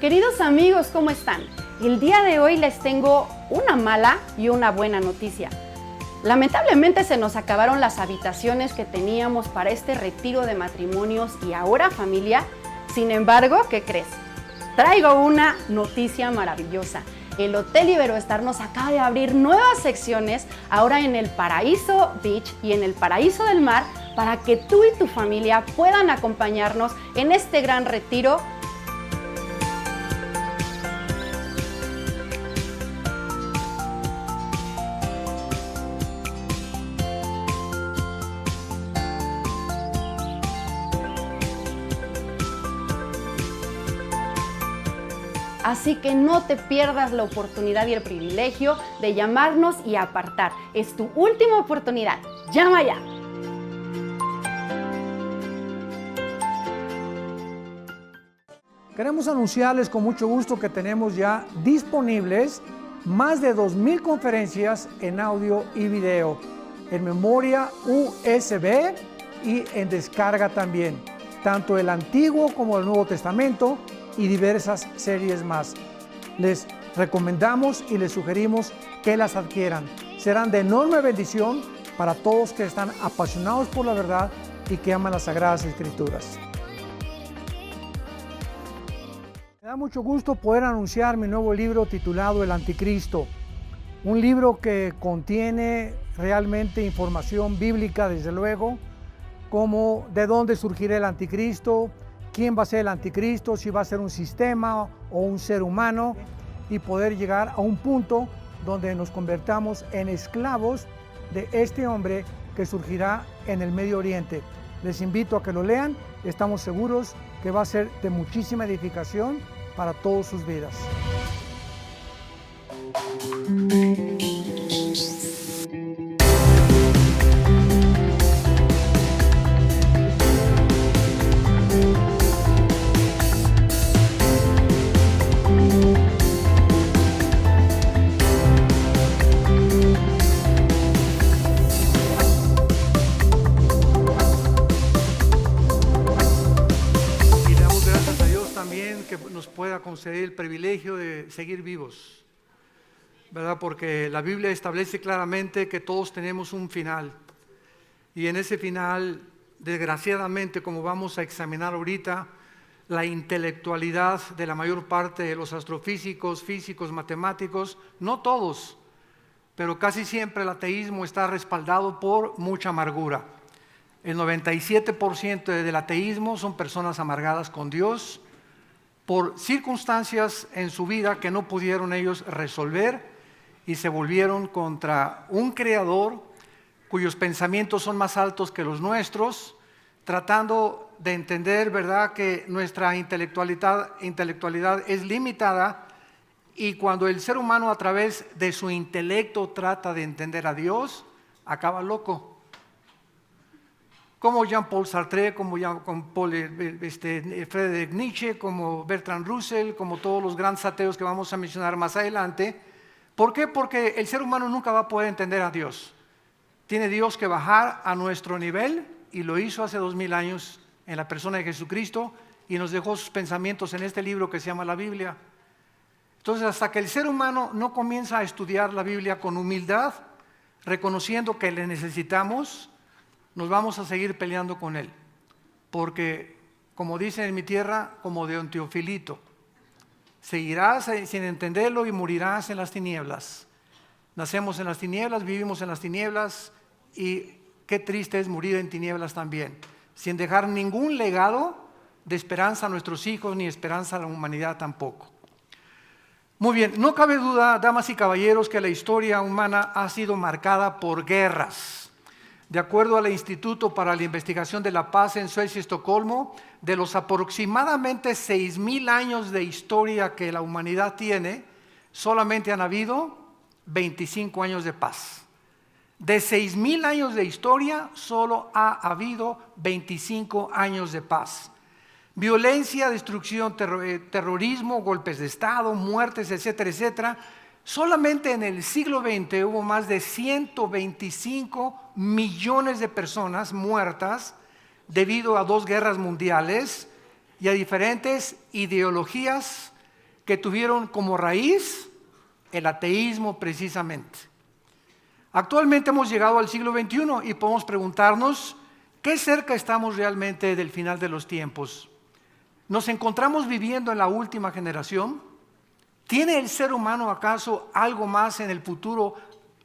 Queridos amigos, ¿cómo están? El día de hoy les tengo una mala y una buena noticia. Lamentablemente se nos acabaron las habitaciones que teníamos para este retiro de matrimonios y ahora familia. Sin embargo, ¿qué crees? Traigo una noticia maravillosa. El Hotel Iberoestar nos acaba de abrir nuevas secciones ahora en el Paraíso Beach y en el Paraíso del Mar para que tú y tu familia puedan acompañarnos en este gran retiro. Así que no te pierdas la oportunidad y el privilegio de llamarnos y apartar. Es tu última oportunidad. ¡Llama ya! Queremos anunciarles con mucho gusto que tenemos ya disponibles más de 2,000 conferencias en audio y video, en memoria USB y en descarga también, tanto el Antiguo como el Nuevo Testamento y diversas series más. Les recomendamos y les sugerimos que las adquieran. Serán de enorme bendición para todos que están apasionados por la verdad y que aman las Sagradas Escrituras. Me da mucho gusto poder anunciar mi nuevo libro titulado El Anticristo, un libro que contiene realmente información bíblica, desde luego, como de dónde surgirá el Anticristo, quién va a ser el Anticristo, si va a ser un sistema o un ser humano, y poder llegar a un punto donde nos convertamos en esclavos de este hombre que surgirá en el Medio Oriente. Les invito a que lo lean, estamos seguros que va a ser de muchísima edificación para todas sus vidas. Que nos pueda conceder el privilegio de seguir vivos, ¿verdad? Porque la Biblia establece claramente que todos tenemos un final, y en ese final, desgraciadamente, como vamos a examinar ahorita, la intelectualidad de la mayor parte de los astrofísicos, físicos, matemáticos, no todos, pero casi siempre el ateísmo está respaldado por mucha amargura. El 97% del ateísmo son personas amargadas con Dios, por circunstancias en su vida que no pudieron ellos resolver y se volvieron contra un creador cuyos pensamientos son más altos que los nuestros, tratando de entender, ¿verdad?, que nuestra intelectualidad es limitada, y cuando el ser humano a través de su intelecto trata de entender a Dios, acaba loco. Como Jean-Paul Sartre, como Friedrich Nietzsche, como Bertrand Russell, como todos los grandes ateos que vamos a mencionar más adelante. ¿Por qué? Porque el ser humano nunca va a poder entender a Dios. Tiene Dios que bajar a nuestro nivel, y lo hizo hace 2000 años en la persona de Jesucristo, y nos dejó sus pensamientos en este libro que se llama la Biblia. Entonces, hasta que el ser humano no comienza a estudiar la Biblia con humildad, reconociendo que le necesitamos, nos vamos a seguir peleando con él, porque, como dicen en mi tierra, como de un Teofilito, seguirás sin entenderlo y morirás en las tinieblas. Nacemos en las tinieblas, vivimos en las tinieblas, y qué triste es morir en tinieblas también, sin dejar ningún legado de esperanza a nuestros hijos, ni esperanza a la humanidad tampoco. Muy bien, no cabe duda, damas y caballeros, que la historia humana ha sido marcada por guerras. De acuerdo al Instituto para la Investigación de la Paz en Suecia y Estocolmo, de los aproximadamente 6,000 años de historia que la humanidad tiene, solamente han habido 25 años de paz. De 6,000 años de historia, solo ha habido 25 años de paz. Violencia, destrucción, terrorismo, golpes de Estado, muertes, etcétera, etcétera. Solamente en el siglo XX hubo más de 125 millones de personas muertas debido a 2 guerras mundiales y a diferentes ideologías que tuvieron como raíz el ateísmo precisamente. Actualmente hemos llegado al siglo XXI y podemos preguntarnos qué cerca estamos realmente del final de los tiempos. ¿Nos encontramos viviendo en la última generación? ¿Tiene el ser humano acaso algo más en el futuro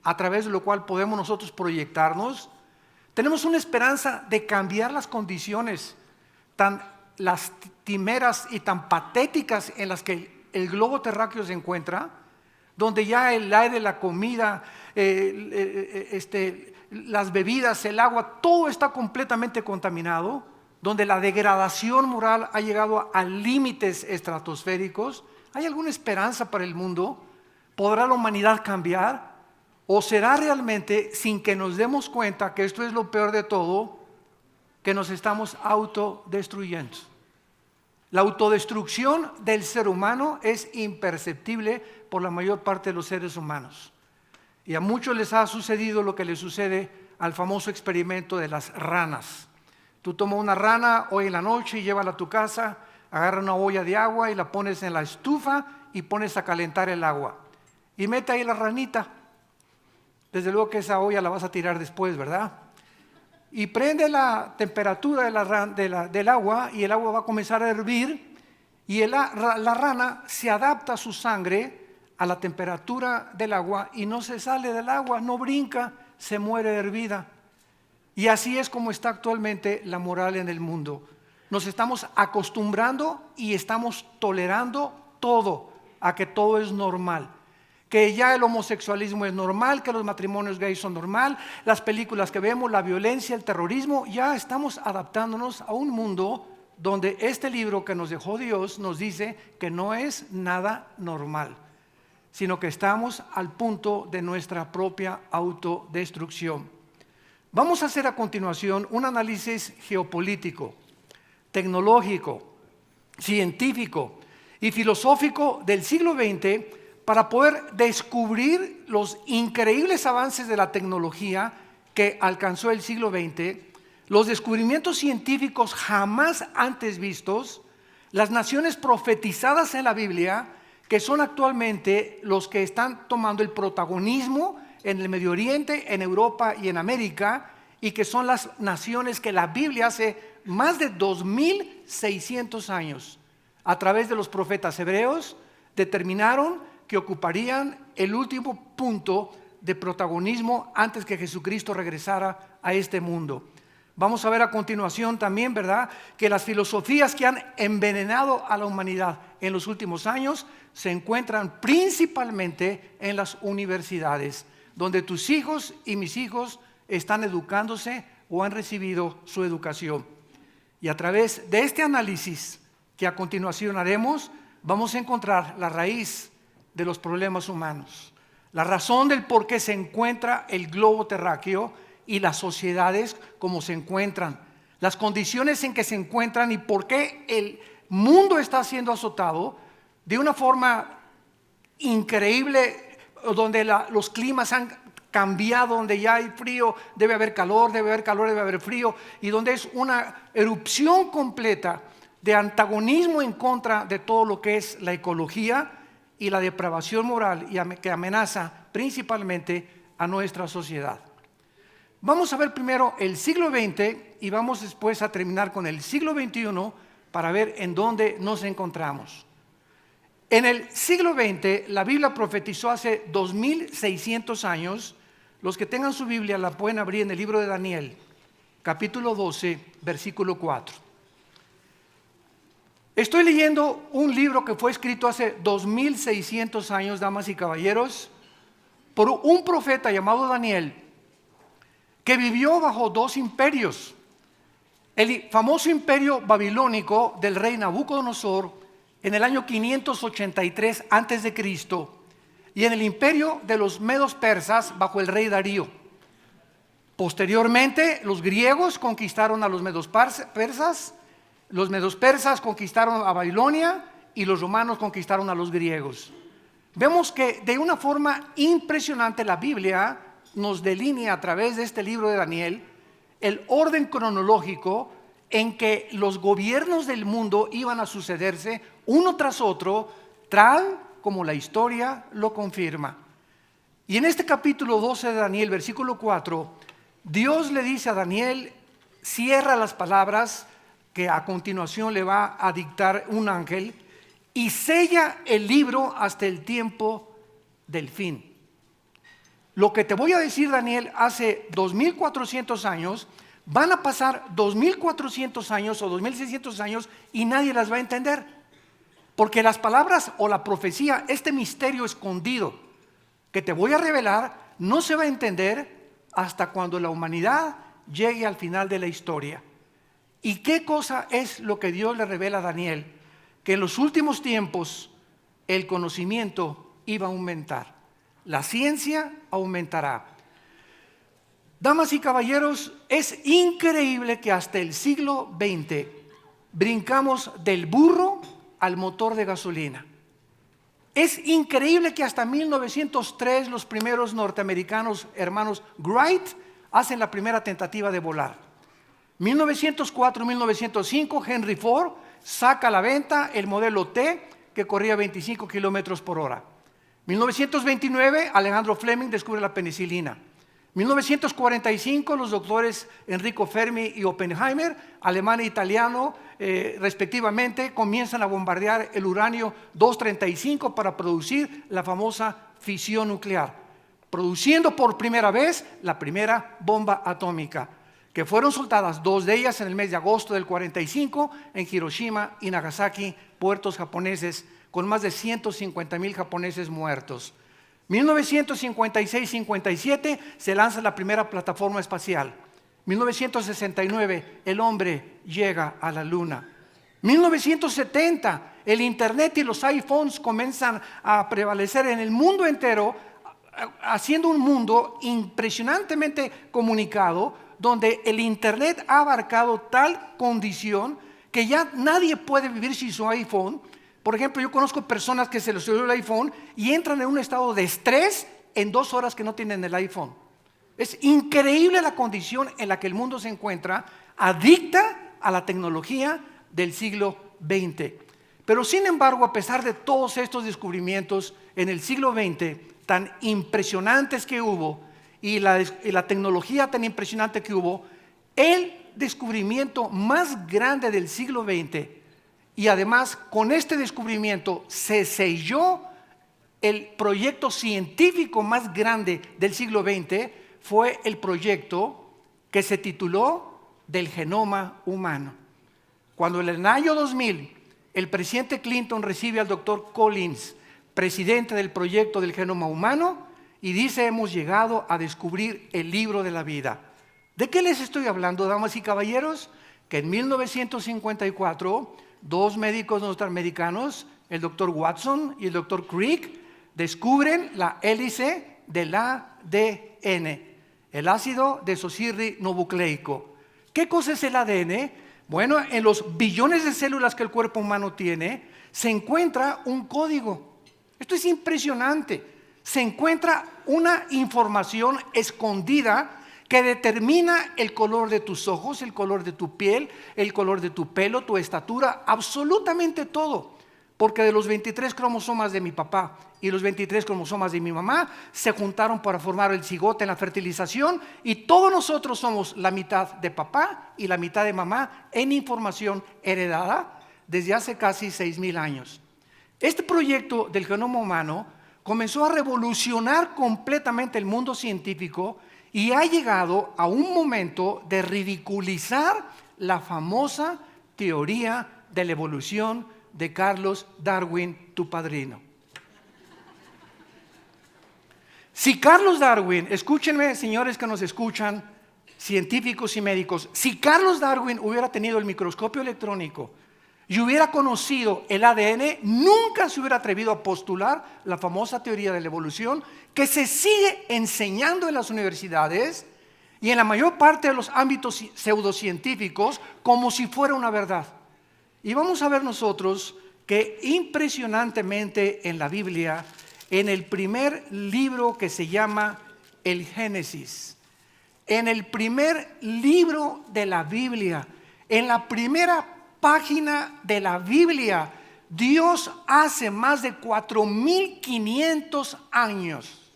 a través de lo cual podemos nosotros proyectarnos? Tenemos una esperanza de cambiar las condiciones tan lastimeras y tan patéticas en las que el globo terráqueo se encuentra, donde ya el aire, la comida, las bebidas, el agua, todo está completamente contaminado, donde la degradación moral ha llegado a límites estratosféricos. ¿Hay alguna esperanza para el mundo? ¿Podrá la humanidad cambiar? ¿O será realmente, sin que nos demos cuenta que esto es lo peor de todo, que nos estamos autodestruyendo? La autodestrucción del ser humano es imperceptible por la mayor parte de los seres humanos. Y a muchos les ha sucedido lo que les sucede al famoso experimento de las ranas. Tú tomas una rana hoy en la noche y llévala a tu casa, agarra una olla de agua y la pones en la estufa y pones a calentar el agua. Y mete ahí la ranita. Desde luego que esa olla la vas a tirar después, ¿verdad? Y prende la temperatura del agua y el agua va a comenzar a hervir y la rana se adapta a su sangre a la temperatura del agua y no se sale del agua, no brinca, se muere hervida. Y así es como está actualmente la moral en el mundo. Nos estamos acostumbrando y estamos tolerando todo, a que todo es normal. Que ya el homosexualismo es normal, que los matrimonios gays son normal, las películas que vemos, la violencia, el terrorismo, ya estamos adaptándonos a un mundo donde este libro que nos dejó Dios nos dice que no es nada normal, sino que estamos al punto de nuestra propia autodestrucción. Vamos a hacer a continuación un análisis geopolítico, tecnológico, científico y filosófico del siglo XX para poder descubrir los increíbles avances de la tecnología que alcanzó el siglo XX, los descubrimientos científicos jamás antes vistos, las naciones profetizadas en la Biblia, que son actualmente los que están tomando el protagonismo en el Medio Oriente, en Europa y en América, y que son las naciones que la Biblia hace más de 2600 años, a través de los profetas hebreos, determinaron que ocuparían el último punto de protagonismo antes que Jesucristo regresara a este mundo. Vamos a ver a continuación también, ¿verdad?, que las filosofías que han envenenado a la humanidad en los últimos años se encuentran principalmente en las universidades, donde tus hijos y mis hijos están educándose o han recibido su educación. Y a través de este análisis que a continuación haremos, vamos a encontrar la raíz de los problemas humanos, la razón del por qué se encuentra el globo terráqueo y las sociedades como se encuentran, las condiciones en que se encuentran y por qué el mundo está siendo azotado de una forma increíble, donde los climas han cambiado, donde ya hay frío, debe haber calor, debe haber frío, y donde es una erupción completa de antagonismo en contra de todo lo que es la ecología y la depravación moral que amenaza principalmente a nuestra sociedad. Vamos a ver primero el siglo XX y vamos después a terminar con el siglo XXI para ver en dónde nos encontramos. En el siglo XX, la Biblia profetizó hace 2600 años. Los que tengan su Biblia la pueden abrir en el libro de Daniel, capítulo 12, versículo 4. Estoy leyendo un libro que fue escrito hace 2600 años, damas y caballeros, por un profeta llamado Daniel, que vivió bajo dos imperios. El famoso imperio babilónico del rey Nabucodonosor en el año 583 a.C. y en el imperio de los medos persas bajo el rey Darío. Posteriormente, los griegos conquistaron a los medos persas. Los medos persas conquistaron a Babilonia y los romanos conquistaron a los griegos. Vemos que de una forma impresionante la Biblia nos delinea a través de este libro de Daniel el orden cronológico en que los gobiernos del mundo iban a sucederse uno tras otro tal como la historia lo confirma. Y en este capítulo 12 de Daniel, versículo 4, Dios le dice a Daniel, cierra las palabras que a continuación le va a dictar un ángel y sella el libro hasta el tiempo del fin. Lo que te voy a decir, Daniel, hace 2400 años, van a pasar 2400 años o 2600 años y nadie las va a entender. Porque las palabras o la profecía, este misterio escondido que te voy a revelar, no se va a entender hasta cuando la humanidad llegue al final de la historia. ¿Y qué cosa es lo que Dios le revela a Daniel? Que en los últimos tiempos el conocimiento iba a aumentar, la ciencia aumentará. Damas y caballeros, es increíble que hasta el siglo XX brincamos del burro al motor de gasolina. Es increíble que hasta 1903 los primeros norteamericanos hermanos Wright hacen la primera tentativa de volar. 1904-1905 Henry Ford saca a la venta el modelo T que corría 25 kilómetros por hora. 1929 Alejandro Fleming descubre la penicilina. 1945 los doctores Enrico Fermi y Oppenheimer, alemán e italiano respectivamente, comienzan a bombardear el uranio 235 para producir la famosa fisión nuclear, produciendo por primera vez la primera bomba atómica, que fueron soltadas 2 de ellas en el mes de agosto del 45 en Hiroshima y Nagasaki, puertos japoneses, con más de 150,000 japoneses muertos. 1956-57 se lanza la primera plataforma espacial. 1969 el hombre llega a la luna. 1970 el internet y los iPhones comienzan a prevalecer en el mundo entero, haciendo un mundo impresionantemente comunicado, donde el internet ha abarcado tal condición que ya nadie puede vivir sin su iPhone. Por ejemplo, yo conozco personas que se les olvidó el iPhone y entran en un estado de estrés en 2 horas que no tienen el iPhone. Es increíble la condición en la que el mundo se encuentra, adicta a la tecnología del siglo XX. Pero sin embargo, a pesar de todos estos descubrimientos en el siglo XX, tan impresionantes que hubo, y la tecnología tan impresionante que hubo, el descubrimiento más grande del siglo XX, y además con este descubrimiento se selló el proyecto científico más grande del siglo XX, fue el proyecto que se tituló del genoma humano. Cuando en el año 2000 el presidente Clinton recibe al doctor Collins, presidente del proyecto del genoma humano, y dice: hemos llegado a descubrir el libro de la vida. ¿De qué les estoy hablando, damas y caballeros? Que en 1954 2 médicos norteamericanos, el doctor Watson y el doctor Crick, descubren la hélice del ADN, el ácido desoxirribonucleico. ¿Qué cosa es el ADN? Bueno, en los billones de células que el cuerpo humano tiene, se encuentra un código. Esto es impresionante. Se encuentra una información escondida que determina el color de tus ojos, el color de tu piel, el color de tu pelo, tu estatura, absolutamente todo. Porque de los 23 cromosomas de mi papá y los 23 cromosomas de mi mamá se juntaron para formar el cigote en la fertilización, y todos nosotros somos la mitad de papá y la mitad de mamá en información heredada desde hace casi 6,000 años. Este proyecto del genoma humano comenzó a revolucionar completamente el mundo científico y ha llegado a un momento de ridiculizar la famosa teoría de la evolución de Carlos Darwin, tu padrino. Si Carlos Darwin, escúchenme señores que nos escuchan, científicos y médicos, si Carlos Darwin hubiera tenido el microscopio electrónico y hubiera conocido el ADN, nunca se hubiera atrevido a postular la famosa teoría de la evolución que se sigue enseñando en las universidades y en la mayor parte de los ámbitos pseudocientíficos como si fuera una verdad. Y vamos a ver nosotros que impresionantemente en la Biblia, en el primer libro que se llama el Génesis, en el primer libro de la Biblia, en la primera página de la Biblia, Dios hace más de 4.500 años,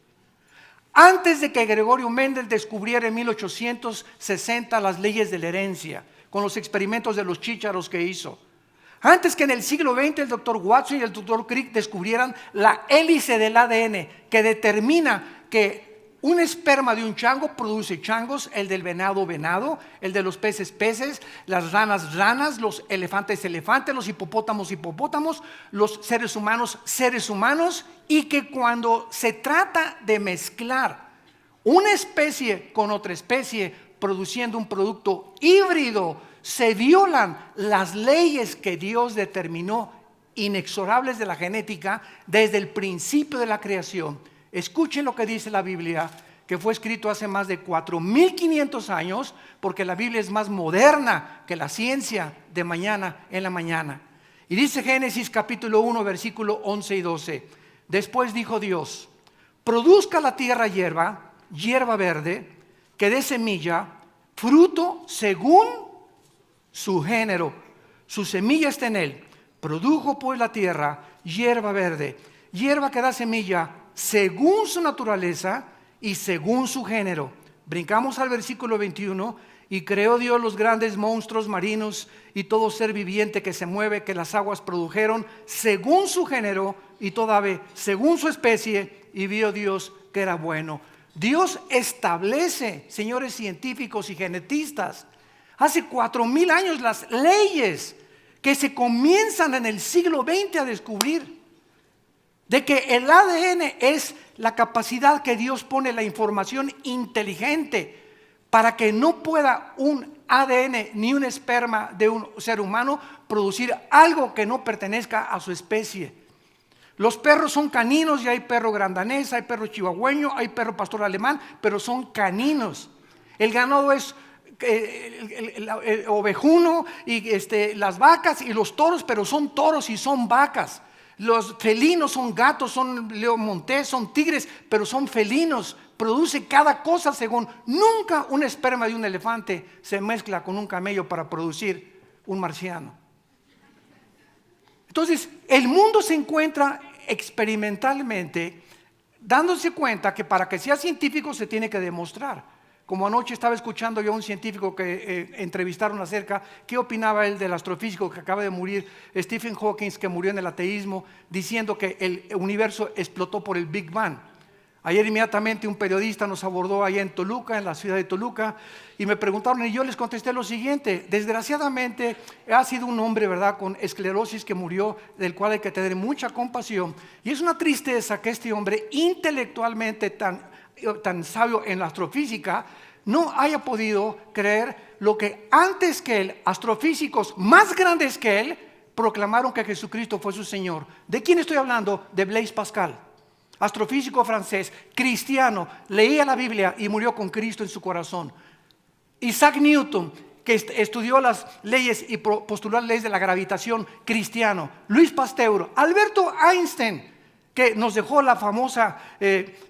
antes de que Gregorio Mendel descubriera en 1860 las leyes de la herencia, con los experimentos de los chícharos que hizo. Antes que en el siglo XX el doctor Watson y el doctor Crick descubrieran la hélice del ADN que determina que un esperma de un chango produce changos, el del venado, venado, el de los peces, peces, las ranas, ranas, los elefantes, elefantes, los hipopótamos, hipopótamos, los seres humanos, seres humanos, y que cuando se trata de mezclar una especie con otra especie, produciendo un producto híbrido, se violan las leyes que Dios determinó, inexorables de la genética, desde el principio de la creación. Escuchen lo que dice la Biblia, que fue escrito hace más de 4.500 años, porque la Biblia es más moderna que la ciencia de mañana en la mañana. Y dice Génesis capítulo 1, versículo 11 y 12. Después dijo Dios: produzca la tierra hierba, hierba verde, que dé semilla, fruto según su género, su semilla está en él. Produjo pues la tierra hierba verde, hierba que da semilla, según su naturaleza y según su género. Brincamos al versículo 21. Y creó Dios los grandes monstruos marinos y todo ser viviente que se mueve, que las aguas produjeron, según su género, y toda ave según su especie, y vio Dios que era bueno. Dios establece, señores científicos y genetistas, hace 4.000 años las leyes que se comienzan en el siglo XX a descubrir. De que el ADN es la capacidad que Dios pone, la información inteligente, para que no pueda un ADN ni un esperma de un ser humano producir algo que no pertenezca a su especie. Los perros son caninos y hay perro grandanés, hay perro chihuahueño, hay perro pastor alemán, pero son caninos. El ganado es el ovejuno y las vacas y los toros, pero son toros y son vacas. Los felinos son gatos, son león montés, son tigres, pero son felinos. Produce cada cosa según. Nunca un esperma de un elefante se mezcla con un camello para producir un marciano. Entonces, el mundo se encuentra experimentalmente dándose cuenta que para que sea científico se tiene que demostrar. Como anoche estaba escuchando yo a un científico que entrevistaron acerca qué opinaba él del astrofísico que acaba de morir, Stephen Hawking, que murió en el ateísmo, diciendo que el universo explotó por el Big Bang. Ayer inmediatamente un periodista nos abordó allá en Toluca, en la ciudad de Toluca, y me preguntaron y yo les contesté lo siguiente: desgraciadamente ha sido un hombre, ¿verdad?, con esclerosis que murió, del cual hay que tener mucha compasión, y es una tristeza que este hombre intelectualmente tan sabio en la astrofísica no haya podido creer lo que antes que él, astrofísicos más grandes que él, proclamaron que Jesucristo fue su Señor. ¿De quién estoy hablando? De Blaise Pascal, astrofísico francés, cristiano, leía la Biblia y murió con Cristo en su corazón. Isaac Newton, que estudió las leyes y postuló las leyes de la gravitación, cristiano. Luis Pasteur, Alberto Einstein, que nos dejó la famosa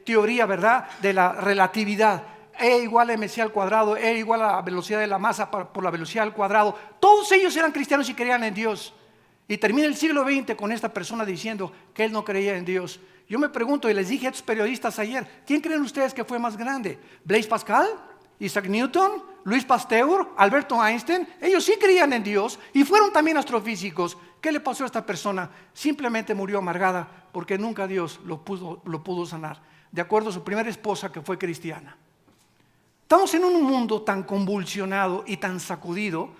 teoría, ¿verdad?, de la relatividad. E igual a mc al cuadrado, E igual a la velocidad de la masa por la velocidad al cuadrado. Todos ellos eran cristianos y creían en Dios. Y termina el siglo XX con esta persona diciendo que él no creía en Dios. Yo me pregunto, y les dije a estos periodistas ayer, ¿quién creen ustedes que fue más grande? ¿Blaise Pascal? ¿Isaac Newton? ¿Luis Pasteur? ¿Alberto Einstein? Ellos sí creían en Dios y fueron también astrofísicos. ¿Qué le pasó a esta persona? Simplemente murió amargada porque nunca Dios lo pudo sanar, de acuerdo a su primera esposa, que fue cristiana. Estamos en un mundo tan convulsionado y tan sacudido,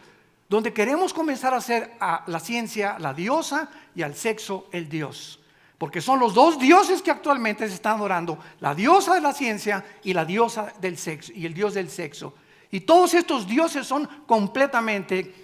donde queremos comenzar a hacer a la ciencia la diosa y al sexo el dios. Porque son los dos dioses que actualmente se están adorando: la diosa de la ciencia y la diosa del sexo, y el dios del sexo. Y todos estos dioses son completamente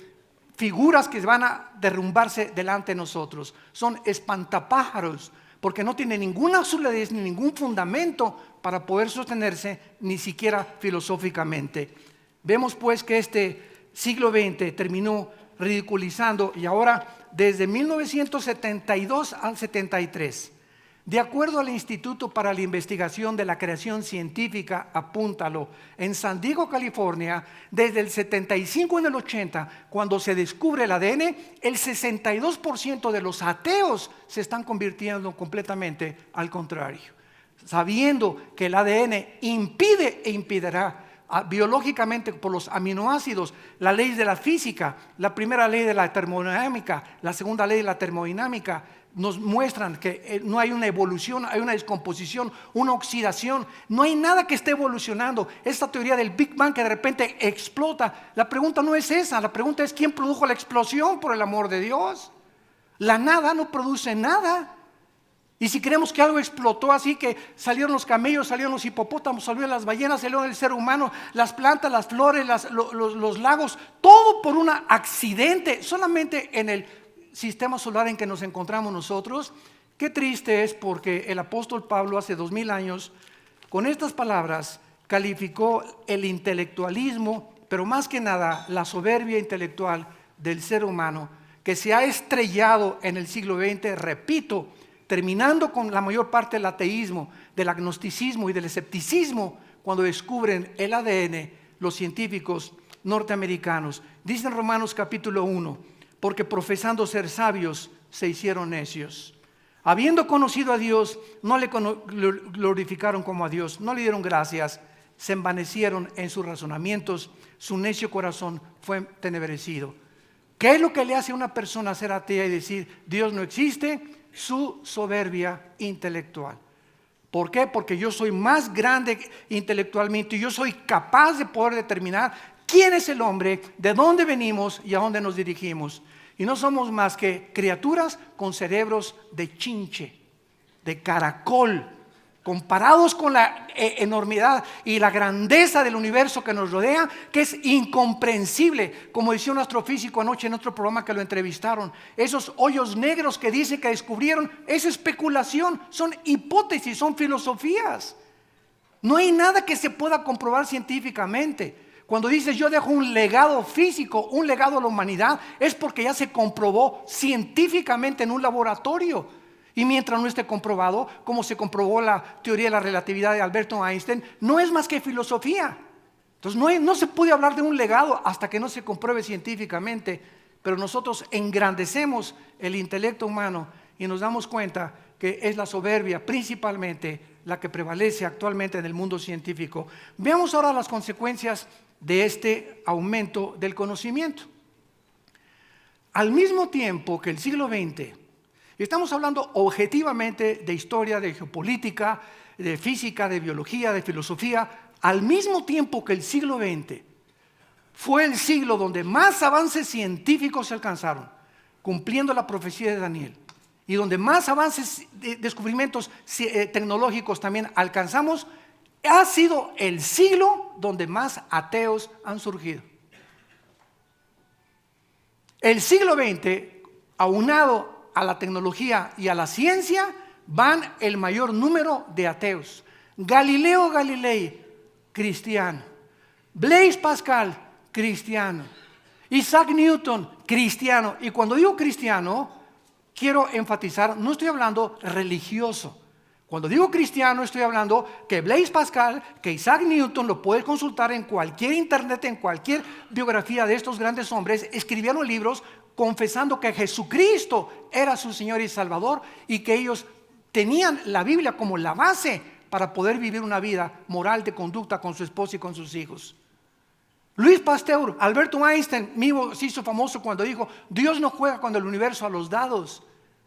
figuras que van a derrumbarse delante de nosotros. Son espantapájaros, porque no tienen ninguna solidez ni ningún fundamento para poder sostenerse, ni siquiera filosóficamente. Vemos pues que este siglo XX terminó ridiculizando, y ahora desde 1972 al 73, De acuerdo al Instituto para la Investigación de la Creación Científica, apúntalo, en San Diego, California, desde el 75 en el 80, cuando se descubre el ADN, el 62% de los ateos se están convirtiendo completamente al contrario, sabiendo que el ADN impide e impedirá biológicamente por los aminoácidos, la ley de la física, la primera ley de la termodinámica, la segunda ley de la termodinámica, nos muestran que no hay una evolución, hay una descomposición, una oxidación, no hay nada que esté evolucionando. Esta teoría del Big Bang que de repente explota, la pregunta no es esa, la pregunta es ¿quién produjo la explosión, por el amor de Dios? La nada no produce nada. Y si creemos que algo explotó así, que salieron los camellos, salieron los hipopótamos, salieron las ballenas, salió el ser humano, las plantas, las flores, los lagos, todo por un accidente, solamente en el sistema solar en que nos encontramos nosotros. Qué triste es, porque el apóstol Pablo hace 2000 años, con estas palabras, calificó el intelectualismo, pero más que nada la soberbia intelectual del ser humano, que se ha estrellado en el siglo XX, repito, terminando con la mayor parte del ateísmo, del agnosticismo y del escepticismo, cuando descubren el ADN los científicos norteamericanos. Dice en Romanos capítulo 1, porque profesando ser sabios se hicieron necios. Habiendo conocido a Dios, no le glorificaron como a Dios, no le dieron gracias, se envanecieron en sus razonamientos, su necio corazón fue entenebrecido. ¿Qué es lo que le hace a una persona ser atea y decir Dios no existe? Su soberbia intelectual. ¿Por qué? Porque yo soy más grande intelectualmente y yo soy capaz de poder determinar quién es el hombre, de dónde venimos y a dónde nos dirigimos. Y no somos más que criaturas con cerebros de chinche, de caracol, comparados con la enormidad y la grandeza del universo que nos rodea, que es incomprensible. Como decía un astrofísico anoche en otro programa que lo entrevistaron, esos hoyos negros que dicen que descubrieron es especulación, son hipótesis, son filosofías. No hay nada que se pueda comprobar científicamente. Cuando dices yo dejo un legado físico, un legado a la humanidad, es porque ya se comprobó científicamente en un laboratorio. Y mientras no esté comprobado, como se comprobó la teoría de la relatividad de Alberto Einstein, no es más que filosofía. Entonces no se puede hablar de un legado hasta que no se compruebe científicamente. Pero nosotros engrandecemos el intelecto humano y nos damos cuenta que es la soberbia principalmente la que prevalece actualmente en el mundo científico. Veamos ahora las consecuencias de este aumento del conocimiento. Al mismo tiempo que el siglo XX, y estamos hablando objetivamente de historia, de geopolítica, de física, de biología, de filosofía, al mismo tiempo que el siglo XX fue el siglo donde más avances científicos se alcanzaron, cumpliendo la profecía de Daniel, y donde más avances, descubrimientos tecnológicos también alcanzamos, ha sido el siglo donde más ateos han surgido. El siglo XX, aunado a la tecnología y a la ciencia, van el mayor número de ateos. Galileo Galilei, cristiano. Blaise Pascal, cristiano. Isaac Newton, cristiano. Y cuando digo cristiano, quiero enfatizar, no estoy hablando religioso. Cuando digo cristiano, estoy hablando que Blaise Pascal, que Isaac Newton, lo puedes consultar en cualquier internet, en cualquier biografía de estos grandes hombres, escribieron libros confesando que Jesucristo era su Señor y Salvador, y que ellos tenían la Biblia como la base para poder vivir una vida moral de conducta con su esposa y con sus hijos. Louis Pasteur, Alberto Einstein mismo se hizo famoso cuando dijo: Dios no juega con el universo a los dados.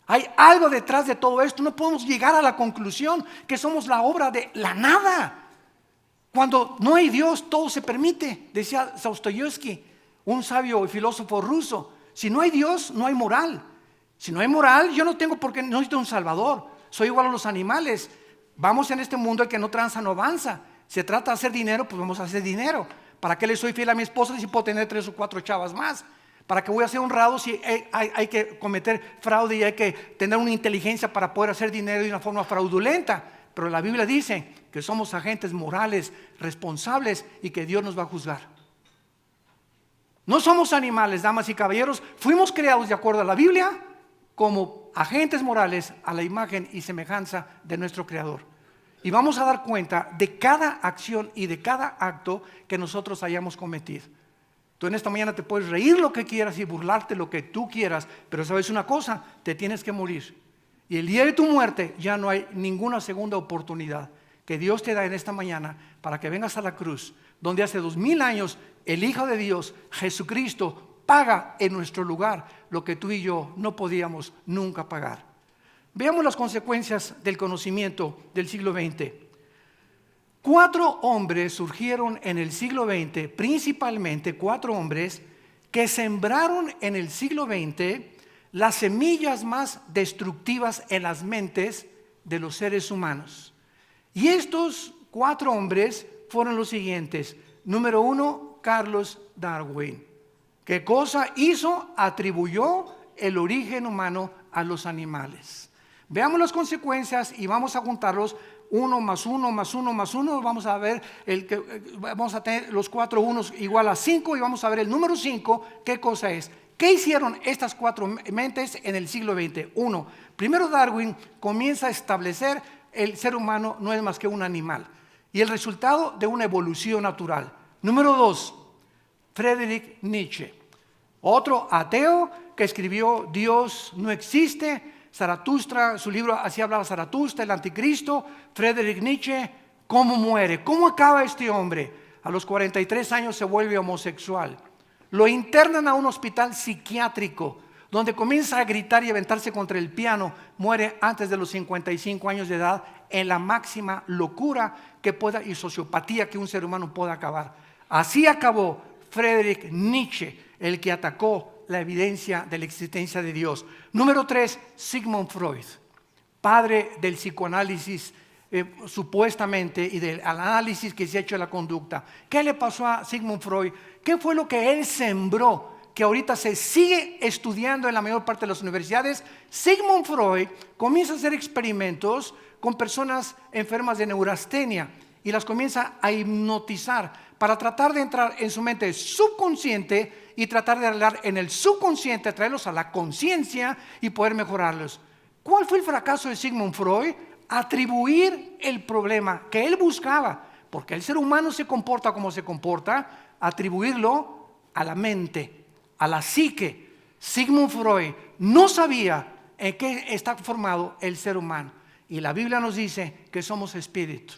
Hay algo detrás de todo esto. No podemos llegar a la conclusión que somos la obra de la nada. Cuando no hay Dios, todo se permite, decía Dostoyevsky, un sabio y filósofo ruso. Si no hay Dios, no hay moral. Si no hay moral, yo no tengo por qué, no necesito un salvador. Soy igual a los animales. Vamos en este mundo, el que no tranza no avanza. Se trata de hacer dinero, pues vamos a hacer dinero. ¿Para qué le soy fiel a mi esposa si puedo tener 3 o 4 chavas más? ¿Para qué voy a ser honrado si hay que cometer fraude y hay que tener una inteligencia para poder hacer dinero de una forma fraudulenta? Pero la Biblia dice que somos agentes morales, responsables, y que Dios nos va a juzgar. No somos animales, damas y caballeros. Fuimos creados de acuerdo a la Biblia como agentes morales a la imagen y semejanza de nuestro Creador. Y vamos a dar cuenta de cada acción y de cada acto que nosotros hayamos cometido. Tú en esta mañana te puedes reír lo que quieras y burlarte lo que tú quieras, pero sabes una cosa, te tienes que morir. Y el día de tu muerte ya no hay ninguna segunda oportunidad que Dios te da en esta mañana para que vengas a la cruz, donde hace 2000 años el Hijo de Dios, Jesucristo, paga en nuestro lugar lo que tú y yo no podíamos nunca pagar. Veamos las consecuencias del conocimiento del siglo XX. 4 hombres surgieron en el siglo XX, principalmente 4 hombres que sembraron en el siglo XX las semillas más destructivas en las mentes de los seres humanos. Y estos 4 hombres fueron los siguientes. Número 1, Carlos Darwin. ¿Qué cosa hizo? Atribuyó el origen humano a los animales. Veamos las consecuencias y vamos a juntarlos. 1 más 1 más 1 más 1. Vamos a ver, vamos a tener los 4 unos igual a 5 y vamos a ver el número 5. ¿Qué cosa es? ¿Qué hicieron estas 4 mentes en el siglo XX? 1. Primero Darwin comienza a establecer el ser humano no es más que un animal y el resultado de una evolución natural. Número 2, Friedrich Nietzsche, otro ateo que escribió Dios no existe. Zaratustra, su libro así hablaba Zaratustra, el anticristo. Friedrich Nietzsche, ¿cómo muere? ¿Cómo acaba este hombre? A los 43 años se vuelve homosexual. Lo internan a un hospital psiquiátrico donde comienza a gritar y aventarse contra el piano. Muere antes de los 55 años de edad en la máxima locura que pueda y sociopatía que un ser humano pueda acabar. Así acabó Friedrich Nietzsche, el que atacó la evidencia de la existencia de Dios. Número 3, Sigmund Freud, padre del psicoanálisis supuestamente y del análisis que se ha hecho de la conducta. ¿Qué le pasó a Sigmund Freud? ¿Qué fue lo que él sembró? Que ahorita se sigue estudiando en la mayor parte de las universidades. Sigmund Freud comienza a hacer experimentos con personas enfermas de neurastenia y las comienza a hipnotizar para tratar de entrar en su mente subconsciente y tratar de hablar en el subconsciente, traerlos a la conciencia y poder mejorarlos. ¿Cuál fue el fracaso de Sigmund Freud? Atribuir el problema que él buscaba, porque el ser humano se comporta como se comporta, atribuirlo a la mente, a la psique. Sigmund Freud no sabía en qué está formado el ser humano. Y la Biblia nos dice que somos espíritu.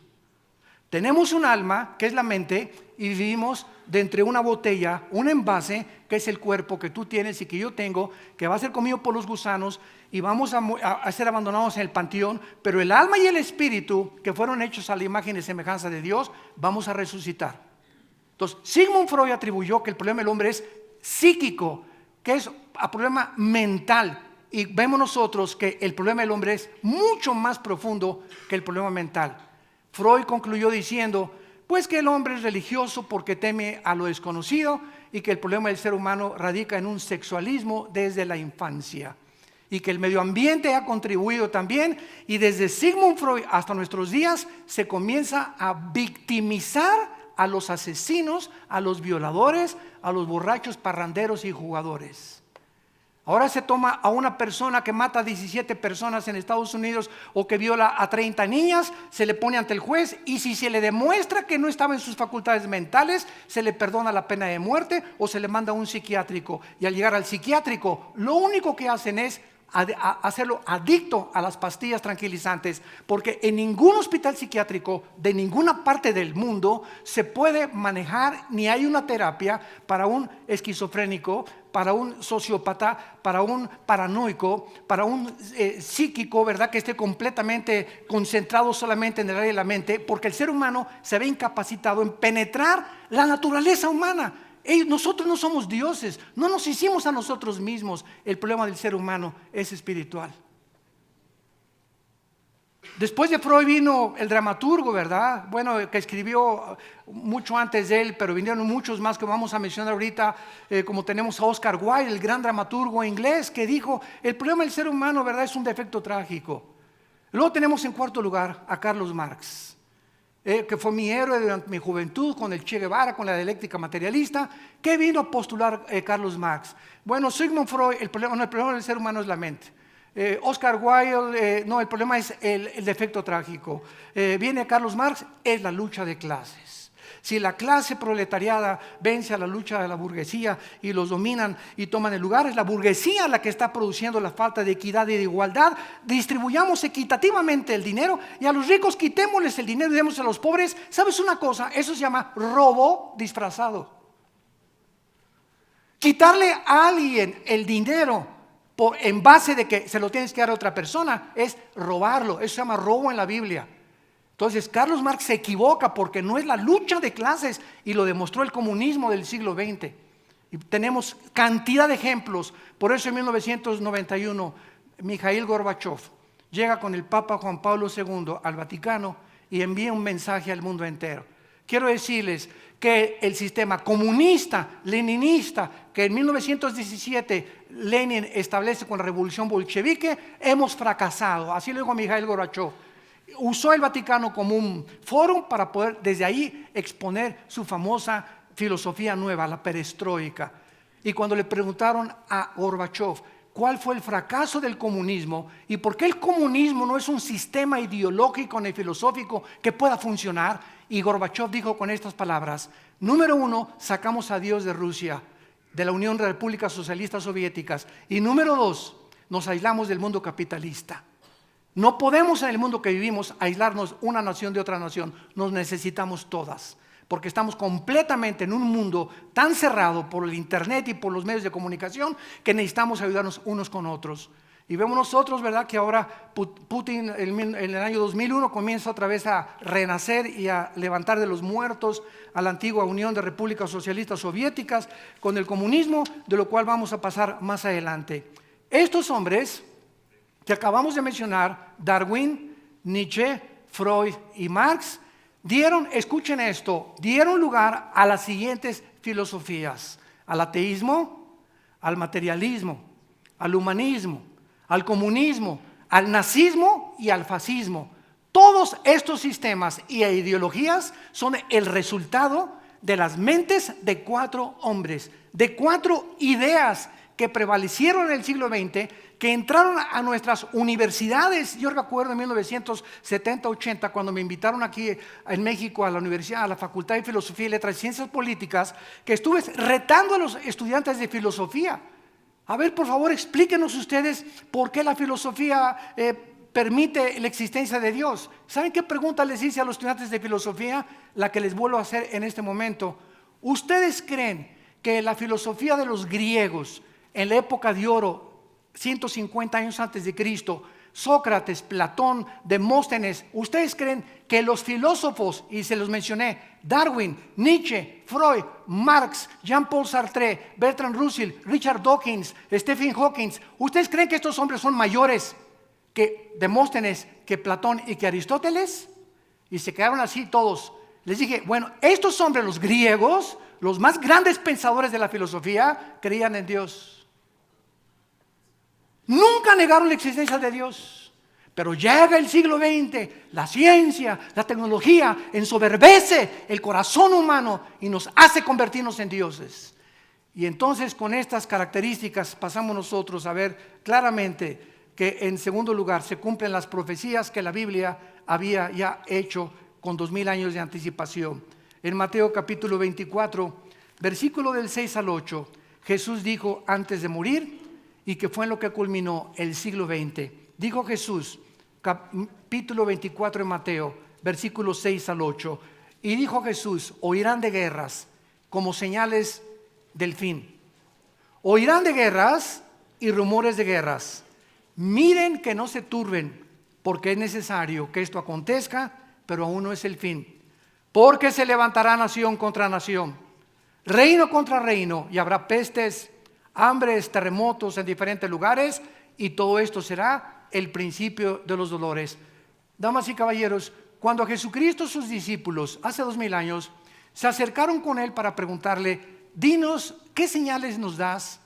Tenemos un alma, que es la mente, y vivimos dentro de una botella, un envase, que es el cuerpo que tú tienes y que yo tengo, que va a ser comido por los gusanos y vamos a ser abandonados en el panteón. Pero el alma y el espíritu, que fueron hechos a la imagen y semejanza de Dios, vamos a resucitar. Entonces, Sigmund Freud atribuyó que el problema del hombre es psíquico, que es un problema mental. Y vemos nosotros que el problema del hombre es mucho más profundo que el problema mental. Freud concluyó diciendo, pues que el hombre es religioso porque teme a lo desconocido y que el problema del ser humano radica en un sexualismo desde la infancia. Y que el medio ambiente ha contribuido también, y desde Sigmund Freud hasta nuestros días se comienza a victimizar a los asesinos, a los violadores, a los borrachos, parranderos y jugadores. Ahora se toma a una persona que mata a 17 personas en Estados Unidos o que viola a 30 niñas, se le pone ante el juez y si se le demuestra que no estaba en sus facultades mentales, se le perdona la pena de muerte o se le manda a un psiquiátrico. Y al llegar al psiquiátrico, lo único que hacen es hacerlo adicto a las pastillas tranquilizantes, porque en ningún hospital psiquiátrico de ninguna parte del mundo se puede manejar ni hay una terapia para un esquizofrénico, para un sociópata, para un paranoico, para un psíquico, ¿verdad? Que esté completamente concentrado solamente en el área de la mente, porque el ser humano se ve incapacitado en penetrar la naturaleza humana. Nosotros no somos dioses, no nos hicimos a nosotros mismos. El problema del ser humano es espiritual. Después de Freud vino el dramaturgo, ¿verdad? Bueno, que escribió mucho antes de él, pero vinieron muchos más que vamos a mencionar ahorita, como tenemos a Oscar Wilde, el gran dramaturgo inglés, que dijo, el problema del ser humano, ¿verdad? Es un defecto trágico. Luego tenemos en cuarto lugar a Carlos Marx, que fue mi héroe durante mi juventud con el Che Guevara, con la dialéctica materialista. ¿Qué vino a postular Carlos Marx? Bueno, Sigmund Freud, el problema del ser humano es la mente. Oscar Wilde, no, el problema es el defecto trágico. Viene Carlos Marx, es la lucha de clases. Si la clase proletariada vence a la lucha de la burguesía y los dominan y toman el lugar, es la burguesía la que está produciendo la falta de equidad y de igualdad. Distribuyamos equitativamente el dinero y a los ricos quitémosles el dinero y demos a los pobres. ¿Sabes una cosa? Eso se llama robo disfrazado. Quitarle a alguien el dinero en base de que se lo tienes que dar a otra persona es robarlo. Eso se llama robo en la Biblia. Entonces Carlos Marx se equivoca porque no es la lucha de clases, y lo demostró el comunismo del siglo XX. Y tenemos cantidad de ejemplos. Por eso en 1991 Mikhail Gorbachev llega con el Papa Juan Pablo II al Vaticano y envía un mensaje al mundo entero. Quiero decirles que el sistema comunista, leninista, que en 1917 Lenin establece con la revolución bolchevique, hemos fracasado. Así lo dijo Mikhail Gorbachev. Usó el Vaticano como un foro para poder desde ahí exponer su famosa filosofía nueva, la perestroika. Y cuando le preguntaron a Gorbachev cuál fue el fracaso del comunismo y por qué el comunismo no es un sistema ideológico ni filosófico que pueda funcionar, y Gorbachev dijo con estas palabras: número 1, sacamos a Dios de Rusia, de la Unión de Repúblicas Socialistas Soviéticas, y número 2, nos aislamos del mundo capitalista. No podemos en el mundo que vivimos aislarnos una nación de otra nación, nos necesitamos todas, porque estamos completamente en un mundo tan cerrado por el internet y por los medios de comunicación que necesitamos ayudarnos unos con otros. Y vemos nosotros, ¿verdad?, que ahora Putin en el año 2001 comienza otra vez a renacer y a levantar de los muertos a la antigua Unión de Repúblicas Socialistas Soviéticas con el comunismo, de lo cual vamos a pasar más adelante. Estos hombres que acabamos de mencionar, Darwin, Nietzsche, Freud y Marx, escuchen esto, dieron lugar a las siguientes filosofías: al ateísmo, al materialismo, al humanismo, al comunismo, al nazismo y al fascismo. Todos estos sistemas y ideologías son el resultado de las mentes de 4 hombres, de 4 ideas que prevalecieron en el siglo XX, que entraron a nuestras universidades. Yo recuerdo en 1970-80 cuando me invitaron aquí en México a la universidad, a la Facultad de Filosofía y Letras y Ciencias Políticas, que estuve retando a los estudiantes de filosofía. A ver, por favor, explíquenos ustedes por qué la filosofía permite la existencia de Dios. ¿Saben qué pregunta les hice a los estudiantes de filosofía? La que les vuelvo a hacer en este momento. ¿Ustedes creen que la filosofía de los griegos en la época de oro, 150 años antes de Cristo, Sócrates, Platón, Demóstenes, ustedes creen que los filósofos, y se los mencioné, Darwin, Nietzsche, Freud, Marx, Jean-Paul Sartre, Bertrand Russell, Richard Dawkins, Stephen Hawking, ustedes creen que estos hombres son mayores que Demóstenes, que Platón y que Aristóteles? Y se quedaron así todos. Les dije, bueno, estos hombres, los griegos, los más grandes pensadores de la filosofía, creían en Dios. Nunca negaron la existencia de Dios. Pero llega el siglo XX, la ciencia, la tecnología ensoberbece el corazón humano y nos hace convertirnos en dioses. Y entonces con estas características pasamos nosotros a ver claramente que en segundo lugar se cumplen las profecías que la Biblia había ya hecho con 2000 años de anticipación. En Mateo capítulo 24, versículo del 6 al 8, Jesús dijo antes de morir, y que fue en lo que culminó el siglo XX. Dijo Jesús, capítulo 24 de Mateo, versículos 6 al 8, y dijo Jesús: oirán de guerras como señales del fin. Oirán de guerras y rumores de guerras. Miren que no se turben, porque es necesario que esto acontezca, pero aún no es el fin. Porque se levantará nación contra nación, reino contra reino, y habrá pestes, hambres, terremotos en diferentes lugares, y todo esto será el principio de los dolores. Damas y caballeros, cuando Jesucristo y sus discípulos hace 2000 años se acercaron con él para preguntarle: dinos, ¿qué señales nos das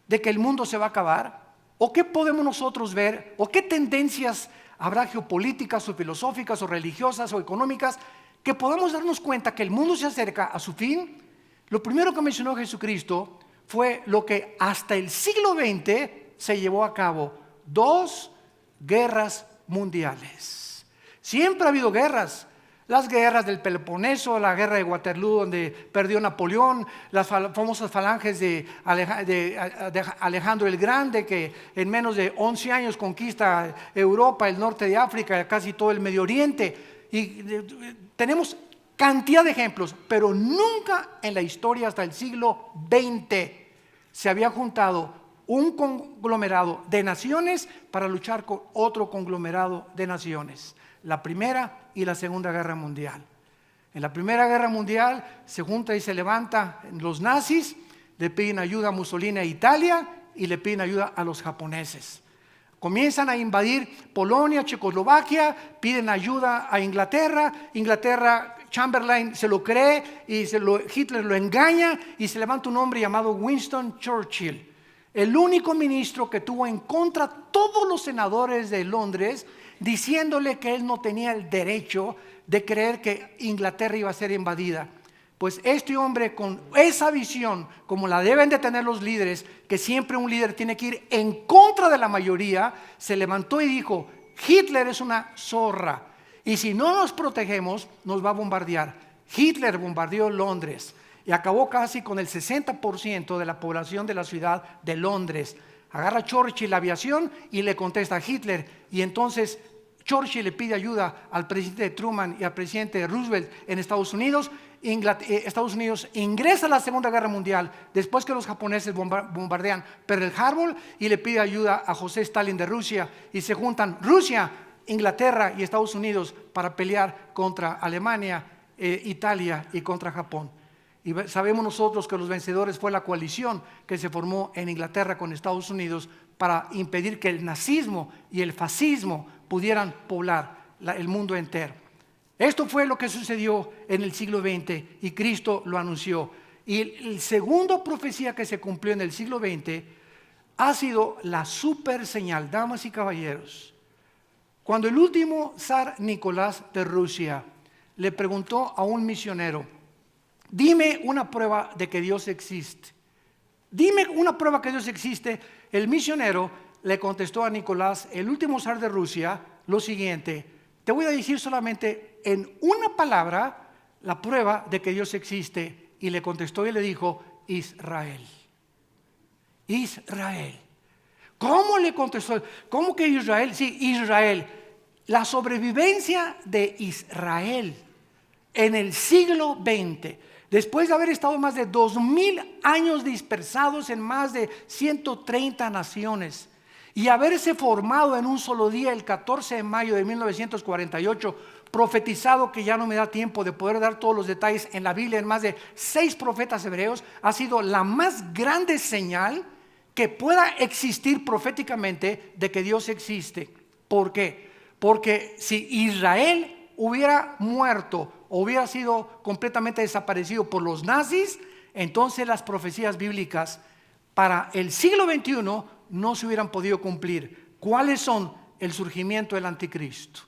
de que el mundo se va a acabar? ¿O qué podemos nosotros ver? ¿O qué tendencias habrá geopolíticas o filosóficas o religiosas o económicas que podamos darnos cuenta que el mundo se acerca a su fin? Lo primero que mencionó Jesucristo fue lo que hasta el siglo XX se llevó a cabo: 2 guerras mundiales. Siempre ha habido guerras. Las guerras del Peloponeso, la guerra de Waterloo donde perdió Napoleón, las famosas falanges de Alejandro el Grande, que en menos de 11 años conquista Europa, el norte de África, casi todo el Medio Oriente. Y tenemos cantidad de ejemplos, pero nunca en la historia hasta el siglo XX se había juntado un conglomerado de naciones para luchar con otro conglomerado de naciones. La Primera y la Segunda Guerra Mundial. En la Primera Guerra Mundial se junta y se levanta los nazis, le piden ayuda a Mussolini a Italia y le piden ayuda a los japoneses. Comienzan a invadir Polonia, Checoslovaquia, piden ayuda a Inglaterra. Chamberlain se lo cree y Hitler lo engaña y se levanta un hombre llamado Winston Churchill, el único ministro que tuvo en contra a todos los senadores de Londres, diciéndole que él no tenía el derecho de creer que Inglaterra iba a ser invadida. Pues este hombre, con esa visión, como la deben de tener los líderes, que siempre un líder tiene que ir en contra de la mayoría, se levantó y dijo: Hitler es una zorra y si no nos protegemos nos va a bombardear. Hitler bombardeó Londres y acabó casi con el 60% de la población de la ciudad de Londres. Agarra Churchill la aviación y le contesta a Hitler, y entonces Churchill le pide ayuda al presidente Truman y al presidente Roosevelt en Estados Unidos. Estados Unidos ingresa a la Segunda Guerra Mundial después que los japoneses bombardean Pearl Harbor, y le pide ayuda a José Stalin de Rusia, y se juntan Rusia, Inglaterra y Estados Unidos para pelear contra Alemania, Italia y contra Japón. Y sabemos nosotros que los vencedores fue la coalición que se formó en Inglaterra con Estados Unidos para impedir que el nazismo y el fascismo pudieran poblar el mundo entero. Esto fue lo que sucedió en el siglo XX y Cristo lo anunció. Y la segunda profecía que se cumplió en el siglo XX ha sido la super señal, damas y caballeros. Cuando el último zar Nicolás de Rusia le preguntó a un misionero: dime una prueba de que Dios existe. Dime una prueba que Dios existe. El misionero le contestó a Nicolás, el último zar de Rusia, lo siguiente: te voy a decir solamente en una palabra la prueba de que Dios existe. Y le contestó y le dijo: Israel. Israel. ¿Cómo le contestó? ¿Cómo que Israel? Sí, Israel. La sobrevivencia de Israel en el siglo XX, después de haber estado más de 2000 años dispersados en más de 130 naciones y haberse formado en un solo día, el 14 de mayo de 1948, profetizado, que ya no me da tiempo de poder dar todos los detalles, en la Biblia, en más de 6 profetas hebreos, ha sido la más grande señal que pueda existir proféticamente de que Dios existe. ¿Por qué? Porque si Israel hubiera muerto o hubiera sido completamente desaparecido por los nazis, entonces las profecías bíblicas para el siglo XXI no se hubieran podido cumplir. ¿Cuáles son? El surgimiento del anticristo.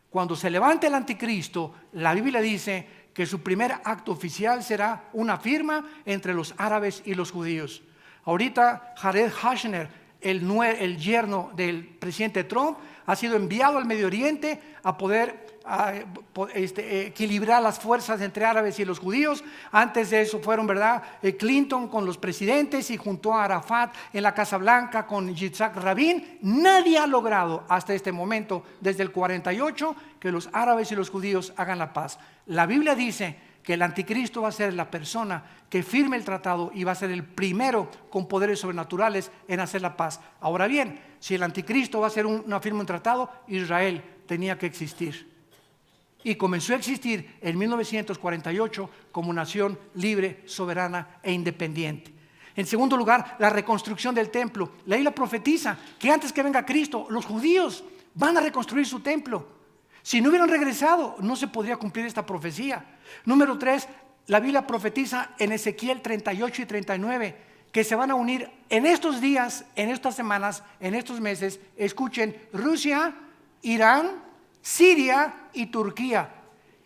Cuando se levante el anticristo, la Biblia dice que su primer acto oficial será una firma entre los árabes y los judíos. Ahorita Jared Kushner, el yerno del presidente Trump, ha sido enviado al Medio Oriente a poder equilibrar las fuerzas entre árabes y los judíos. Antes de eso fueron, ¿verdad?, Clinton con los presidentes, y juntó a Arafat en la Casa Blanca con Yitzhak Rabin. Nadie ha logrado hasta este momento, desde el 48, que los árabes y los judíos hagan la paz. La Biblia dice que el anticristo va a ser la persona que firme el tratado y va a ser el primero con poderes sobrenaturales en hacer la paz. Ahora bien, si el anticristo va a ser una firma, un tratado, Israel tenía que existir. Y comenzó a existir en 1948 como nación libre, soberana e independiente. En segundo lugar, la reconstrucción del templo. La Biblia profetiza que antes que venga Cristo, los judíos van a reconstruir su templo. Si no hubieran regresado, no se podría cumplir esta profecía. Número 3, la Biblia profetiza en Ezequiel 38 y 39 que se van a unir en estos días, en estas semanas, en estos meses. Escuchen: Rusia, Irán, Siria y Turquía.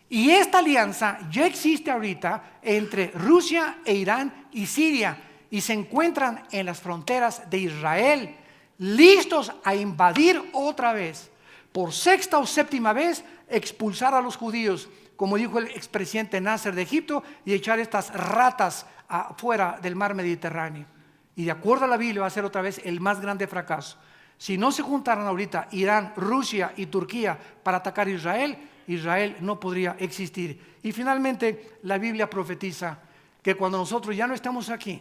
Y esta alianza ya existe ahorita entre Rusia e Irán y Siria, y se encuentran en las fronteras de Israel. listos a invadir otra vez, por sexta o séptima vez, expulsar a los judíos, como dijo el expresidente Nasser de Egipto, y echar estas ratas afuera del mar Mediterráneo. Y de acuerdo a la Biblia va a ser otra vez el más grande fracaso. Si no se juntaran ahorita Irán, Rusia y Turquía para atacar a Israel, Israel no podría existir. Y finalmente la Biblia profetiza que cuando nosotros ya no estamos aquí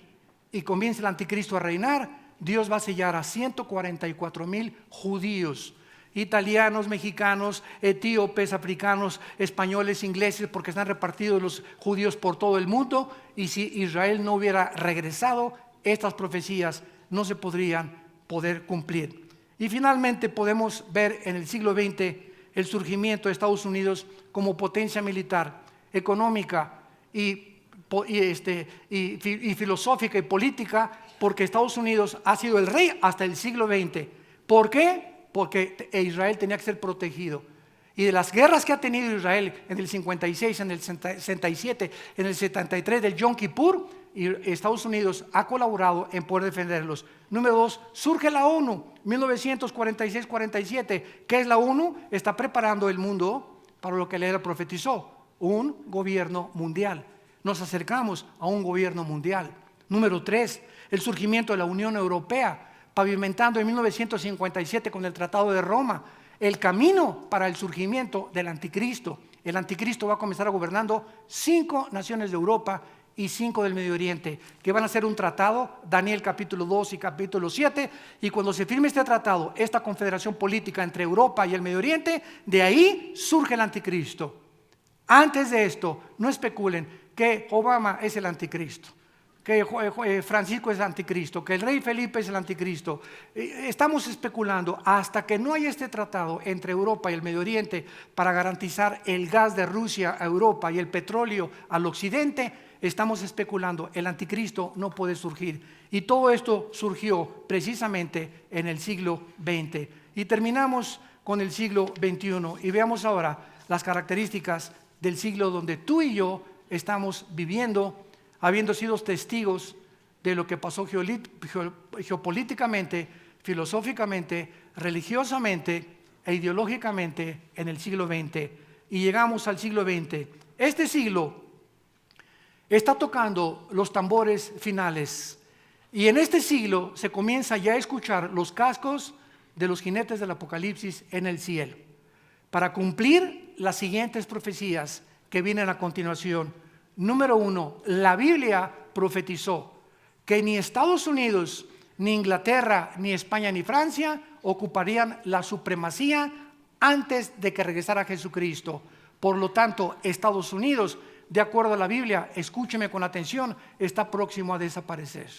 y comience el anticristo a reinar, Dios va a sellar a 144,000 judíos, italianos, mexicanos, etíopes, africanos, españoles, ingleses, porque están repartidos los judíos por todo el mundo. Y si Israel no hubiera regresado, estas profecías no se podrían poder cumplir. Y finalmente podemos ver en el siglo XX el surgimiento de Estados Unidos como potencia militar, económica y filosófica y política, porque Estados Unidos ha sido el rey hasta el siglo XX. ¿Por qué? Porque Israel tenía que ser protegido. Y de las guerras que ha tenido Israel en el 56, en el 67, en el 73 del Yom Kippur, y Estados Unidos ha colaborado en poder defenderlos. Número 2, surge la ONU, 1946-47. ¿Qué es la ONU? Está preparando el mundo para lo que él profetizó, un gobierno mundial. Nos acercamos a un gobierno mundial. Número 3, el surgimiento de la Unión Europea, pavimentando en 1957 con el Tratado de Roma el camino para el surgimiento del anticristo. El anticristo va a comenzar gobernando 5 naciones de Europa y 5 del Medio Oriente, que van a hacer un tratado, Daniel capítulo 2 y capítulo 7, y cuando se firme este tratado, esta confederación política entre Europa y el Medio Oriente, de ahí surge el anticristo. Antes de esto, no especulen que Obama es el anticristo, que Francisco es el anticristo, que el rey Felipe es el anticristo. Estamos especulando hasta que no haya este tratado entre Europa y el Medio Oriente para garantizar el gas de Rusia a Europa y el petróleo al occidente. Estamos especulando, el anticristo no puede surgir. Y todo esto surgió precisamente en el siglo XX. Y terminamos con el siglo XXI y veamos ahora las características del siglo donde tú y yo estamos viviendo, habiendo sido testigos de lo que pasó geopolíticamente, filosóficamente, religiosamente e ideológicamente en el siglo XX. Y llegamos al siglo XX. Este siglo está tocando los tambores finales. Y en este siglo se comienza ya a escuchar los cascos de los jinetes del Apocalipsis en el cielo, para cumplir las siguientes profecías que vienen a continuación. Número 1, la Biblia profetizó que ni Estados Unidos, ni Inglaterra, ni España, ni Francia ocuparían la supremacía antes de que regresara Jesucristo. Por lo tanto, Estados Unidos, de acuerdo a la Biblia, escúcheme con atención, está próximo a desaparecer.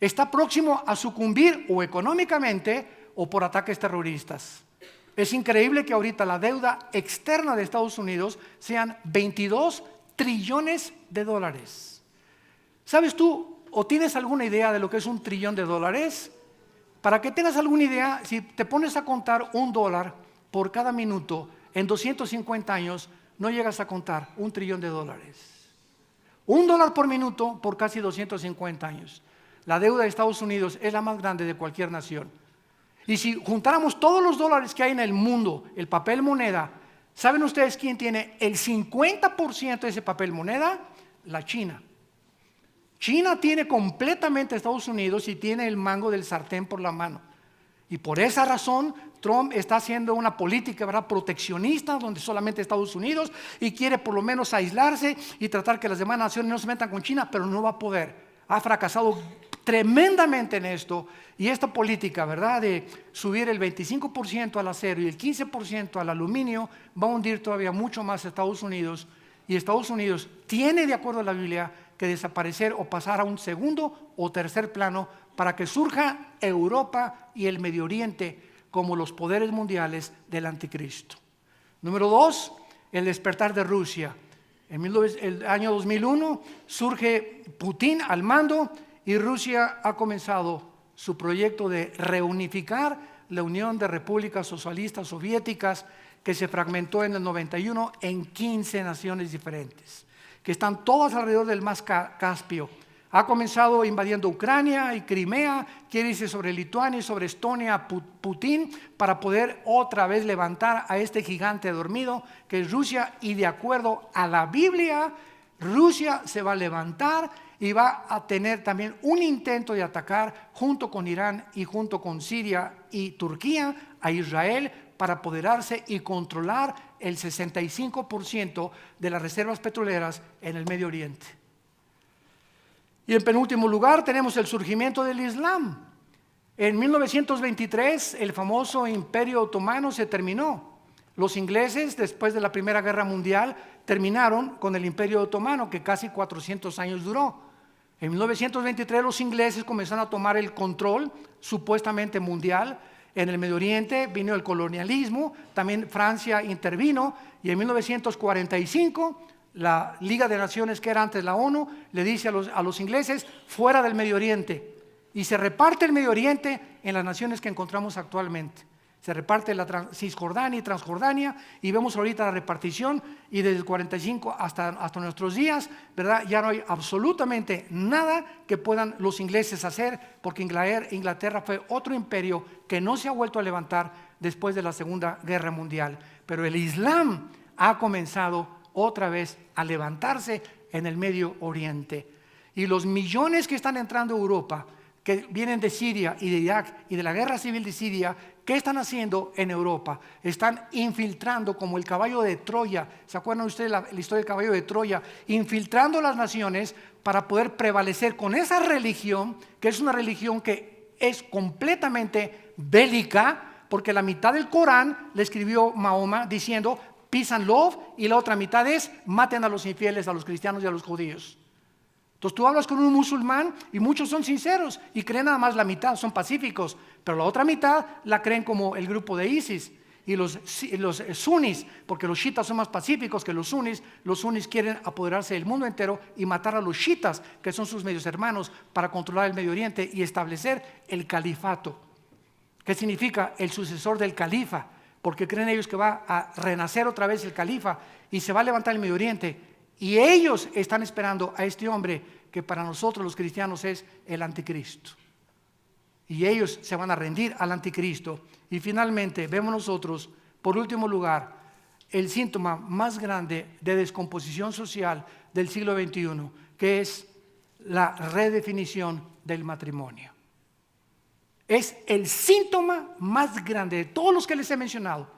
Está próximo a sucumbir o económicamente o por ataques terroristas. Es increíble que ahorita la deuda externa de Estados Unidos sean 22 trillones de dólares. ¿Sabes tú o tienes alguna idea de lo que es $1 trillón? Para que tengas alguna idea, si te pones a contar $1 por cada minuto, en 250 años no llegas a contar $1 trillón. $1 por minuto por casi 250 años. La deuda de Estados Unidos es la más grande de cualquier nación. Y si juntáramos todos los dólares que hay en el mundo, el papel moneda, ¿saben ustedes quién tiene el 50% de ese papel moneda? La China. China tiene completamente a Estados Unidos y tiene el mango del sartén por la mano. Y por esa razón Trump está haciendo una política, ¿verdad?, proteccionista, donde solamente Estados Unidos, y quiere por lo menos aislarse y tratar que las demás naciones no se metan con China, pero no va a poder. Ha fracasado tremendamente en esto, y esta política, ¿verdad?, de subir el 25% al acero y el 15% al aluminio va a hundir todavía mucho más a Estados Unidos, y Estados Unidos tiene, de acuerdo a la Biblia, que desaparecer o pasar a un segundo o tercer plano para que surja Europa y el Medio Oriente como los poderes mundiales del anticristo. Número 2, el despertar de Rusia. En el año 2001 surge Putin al mando y Rusia ha comenzado su proyecto de reunificar la Unión de Repúblicas Socialistas Soviéticas, que se fragmentó en el 91 en 15 naciones diferentes, que están todas alrededor del mar Caspio. Ha comenzado invadiendo Ucrania y Crimea, quiere irse sobre Lituania y sobre Estonia, Putin, para poder otra vez levantar a este gigante dormido que es Rusia. Y de acuerdo a la Biblia, Rusia se va a levantar y va a tener también un intento de atacar junto con Irán y junto con Siria y Turquía a Israel para apoderarse y controlar el 65% de las reservas petroleras en el Medio Oriente. Y en penúltimo lugar tenemos el surgimiento del Islam. En 1923 el famoso Imperio Otomano se terminó. Los ingleses, después de la Primera Guerra Mundial, terminaron con el Imperio Otomano, que casi 400 años duró. En 1923 los ingleses comenzaron a tomar el control supuestamente mundial. En el Medio Oriente vino el colonialismo, también Francia intervino, y en 1945 la Liga de Naciones, que era antes la ONU, le dice a los ingleses: fuera del Medio Oriente. Y se reparte el Medio Oriente en las naciones que encontramos actualmente. Se reparte la Cisjordania y Transjordania, y vemos ahorita la repartición, y desde el 45 hasta nuestros días, ¿verdad? Ya no hay absolutamente nada que puedan los ingleses hacer, porque Inglaterra fue otro imperio que no se ha vuelto a levantar después de la Segunda Guerra Mundial. Pero el Islam ha comenzado otra vez a levantarse en el Medio Oriente. Y los millones que están entrando a Europa, que vienen de Siria y de Irak y de la guerra civil de Siria, ¿qué están haciendo en Europa? Están infiltrando como el caballo de Troya. ¿Se acuerdan ustedes la historia del caballo de Troya? Infiltrando las naciones para poder prevalecer con esa religión, que es una religión que es completamente bélica, porque la mitad del Corán le escribió Mahoma diciendo peace and love, y la otra mitad es maten a los infieles, a los cristianos y a los judíos. Entonces tú hablas con un musulmán y muchos son sinceros y creen nada más la mitad, son pacíficos, pero la otra mitad la creen como el grupo de ISIS y los sunis, porque los chiitas son más pacíficos que los sunis quieren apoderarse del mundo entero y matar a los chiitas, que son sus medios hermanos, para controlar el Medio Oriente y establecer el califato. ¿Qué significa? El sucesor del califa, porque creen ellos que va a renacer otra vez el califa y se va a levantar el Medio Oriente. Y ellos están esperando a este hombre que para nosotros los cristianos es el anticristo. Y ellos se van a rendir al anticristo. Y finalmente vemos nosotros, por último lugar, el síntoma más grande de descomposición social del siglo XXI, que es la redefinición del matrimonio. Es el síntoma más grande de todos los que les he mencionado.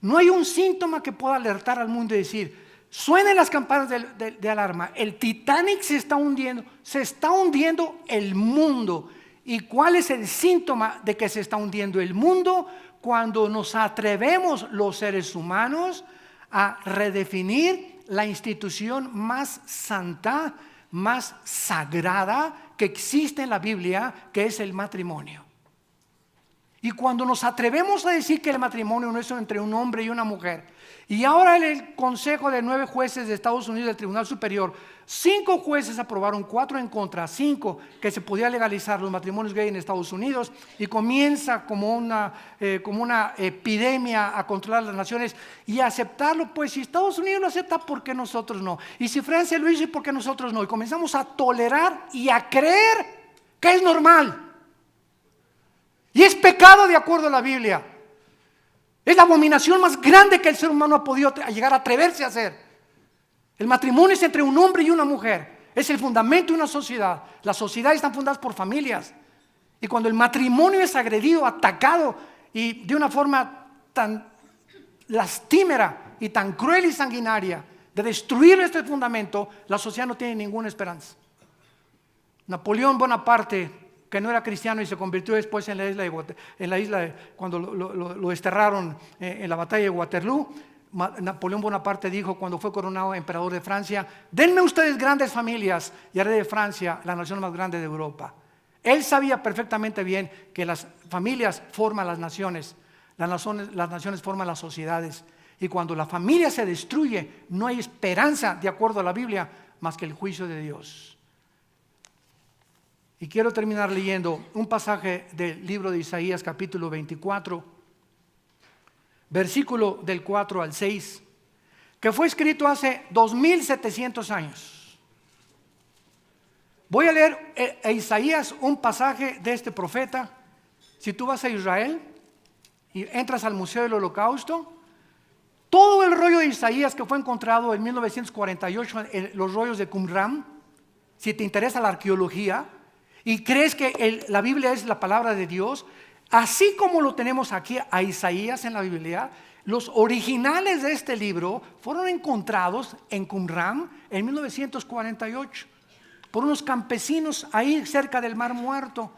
No hay un síntoma que pueda alertar al mundo y decir: suenen las campanas de alarma, el Titanic se está hundiendo el mundo. ¿Y cuál es el síntoma de que se está hundiendo el mundo? Cuando nos atrevemos los seres humanos a redefinir la institución más santa, más sagrada que existe en la Biblia, que es el matrimonio. Y cuando nos atrevemos a decir que el matrimonio no es entre un hombre y una mujer, y ahora el consejo de 9 jueces de Estados Unidos del Tribunal Superior, 5 jueces aprobaron, 4 en contra, 5 que se podía legalizar los matrimonios gay en Estados Unidos, y comienza como una epidemia a controlar las naciones y a aceptarlo. Pues si Estados Unidos lo acepta, ¿por qué nosotros no? Y si Francia lo hizo, ¿por qué nosotros no? Y comenzamos a tolerar y a creer que es normal. Y es pecado de acuerdo a la Biblia. Es la abominación más grande que el ser humano ha podido llegar a atreverse a hacer. El matrimonio es entre un hombre y una mujer. Es el fundamento de una sociedad. Las sociedades están fundadas por familias. Y cuando el matrimonio es agredido, atacado, y de una forma tan lastimera y tan cruel y sanguinaria de destruir este fundamento, la sociedad no tiene ninguna esperanza. Napoleón Bonaparte, que no era cristiano y se convirtió después en la isla cuando lo desterraron en la batalla de Waterloo, Napoleón Bonaparte dijo cuando fue coronado emperador de Francia: denme ustedes grandes familias y haré de Francia la nación más grande de Europa. Él sabía perfectamente bien que las familias forman las naciones, las naciones forman las sociedades, y cuando la familia se destruye no hay esperanza, de acuerdo a la Biblia, más que el juicio de Dios. Y quiero terminar leyendo un pasaje del libro de Isaías, capítulo 24, versículo del 4 al 6, que fue escrito hace 2700 años. Voy a leer a Isaías un pasaje de este profeta. Si tú vas a Israel y entras al Museo del Holocausto, todo el rollo de Isaías que fue encontrado en 1948 en los rollos de Qumran, si te interesa la arqueología y crees que la Biblia es la palabra de Dios, así como lo tenemos aquí a Isaías en la Biblia, los originales de este libro fueron encontrados en Qumran en 1948 por unos campesinos ahí cerca del Mar Muerto.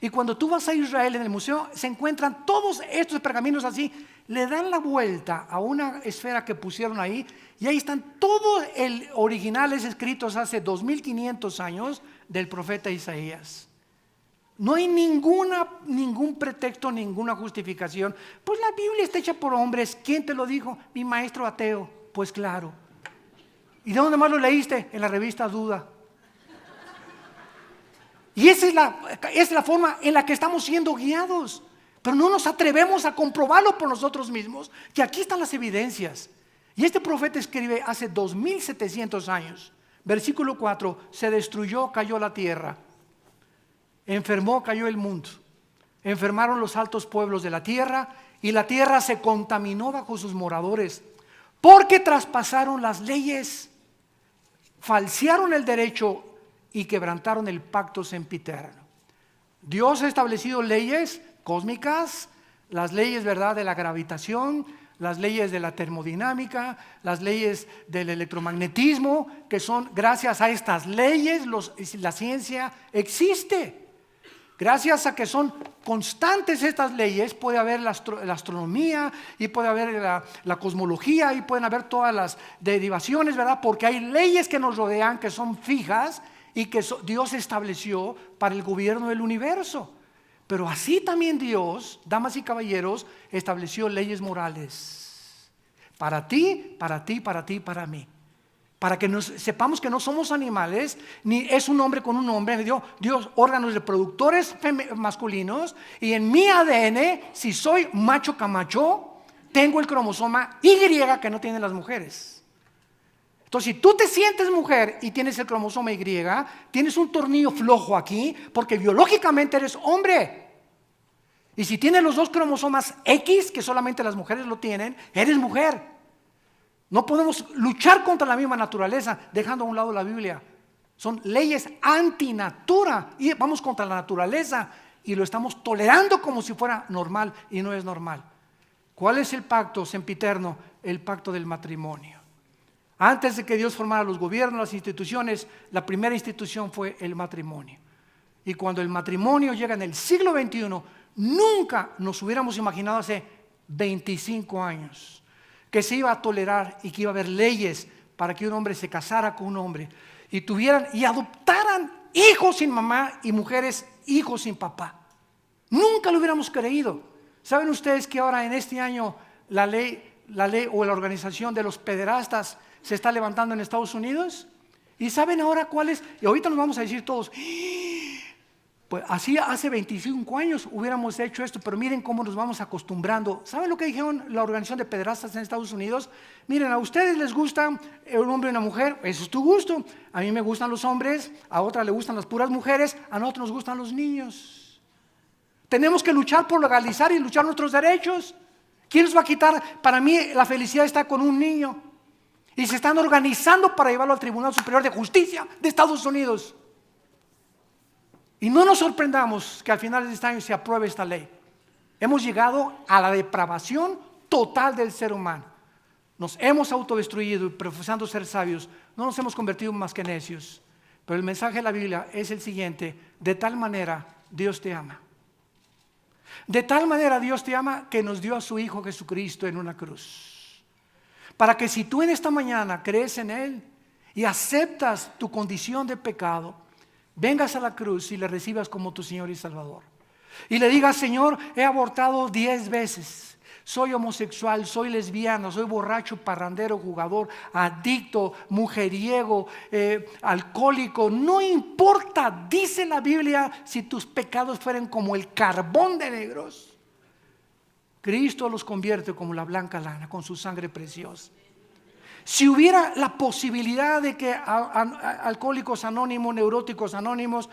Y cuando tú vas a Israel en el museo se encuentran todos estos pergaminos así, le dan la vuelta a una esfera que pusieron ahí y ahí están todos originales escritos hace 2500 años del profeta Isaías. No hay ningún pretexto, ninguna justificación. Pues la Biblia está hecha por hombres. ¿Quién te lo dijo? Mi maestro ateo. Pues claro. ¿Y de dónde más lo leíste? En la revista Duda. Y esa es la forma en la que estamos siendo guiados. Pero no nos atrevemos a comprobarlo por nosotros mismos, que aquí están las evidencias. Y este profeta escribe hace 2700 años. Versículo 4, se destruyó, cayó la tierra. Enfermó, cayó el mundo. Enfermaron los altos pueblos de la tierra y la tierra se contaminó bajo sus moradores, porque traspasaron las leyes, falsearon el derecho y quebrantaron el pacto sempiterno. Dios ha establecido leyes cósmicas, las leyes, ¿verdad?, de la gravitación, las leyes de la termodinámica, las leyes del electromagnetismo, que son gracias a estas leyes la ciencia existe. Gracias a que son constantes estas leyes, puede haber la astronomía y puede haber la cosmología y pueden haber todas las derivaciones, ¿verdad? Porque hay leyes que nos rodean que son fijas y que Dios estableció para el gobierno del universo. Pero así también Dios, damas y caballeros, estableció leyes morales para ti, para ti, para ti, para mí. Para que sepamos que no somos animales, ni es un hombre con un hombre. Me dio Dios órganos reproductores masculinos, y en mi ADN, si soy macho camacho, tengo el cromosoma Y que no tienen las mujeres. Entonces, si tú te sientes mujer y tienes el cromosoma Y, tienes un tornillo flojo aquí, porque biológicamente eres hombre. Y si tienes los dos cromosomas X, que solamente las mujeres lo tienen, eres mujer. No podemos luchar contra la misma naturaleza dejando a un lado la Biblia. Son leyes antinatura y vamos contra la naturaleza y lo estamos tolerando como si fuera normal y no es normal. ¿Cuál es el pacto sempiterno? El pacto del matrimonio. Antes de que Dios formara los gobiernos, las instituciones, la primera institución fue el matrimonio. Y cuando el matrimonio llega en el siglo XXI, nunca nos hubiéramos imaginado hace 25 años que se iba a tolerar y que iba a haber leyes para que un hombre se casara con un hombre y tuvieran y adoptaran hijos sin mamá y mujeres hijos sin papá. Nunca lo hubiéramos creído. ¿Saben ustedes que ahora en este año la ley o la organización de los pederastas se está levantando en Estados Unidos? ¿Y saben ahora cuál es? Y ahorita nos vamos a decir todos, pues así hace 25 años hubiéramos hecho esto, pero miren cómo nos vamos acostumbrando. ¿Saben lo que dijeron la organización de pederastas en Estados Unidos? Miren, a ustedes les gusta un hombre y una mujer, eso es tu gusto. A mí me gustan los hombres, a otra le gustan las puras mujeres, a nosotros nos gustan los niños. Tenemos que luchar por legalizar y luchar nuestros derechos. ¿Quién nos va a quitar? Para mí la felicidad está con un niño. Y se están organizando para llevarlo al Tribunal Superior de Justicia de Estados Unidos. Y no nos sorprendamos que al final de este año se apruebe esta ley. Hemos llegado a la depravación total del ser humano. Nos hemos autodestruido y profesando ser sabios, no nos hemos convertido más que necios. Pero el mensaje de la Biblia es el siguiente: de tal manera Dios te ama. De tal manera Dios te ama que nos dio a su Hijo Jesucristo en una cruz. Para que si tú en esta mañana crees en Él y aceptas tu condición de pecado, vengas a la cruz y le recibas como tu Señor y Salvador. Y le digas: Señor, he abortado 10 veces. Soy homosexual, soy lesbiana, soy borracho, parrandero, jugador, adicto, mujeriego, alcohólico. No importa, dice la Biblia, si tus pecados fueran como el carbón de negros, Cristo los convierte como la blanca lana con su sangre preciosa. Si hubiera la posibilidad de que alcohólicos anónimos, neuróticos anónimos,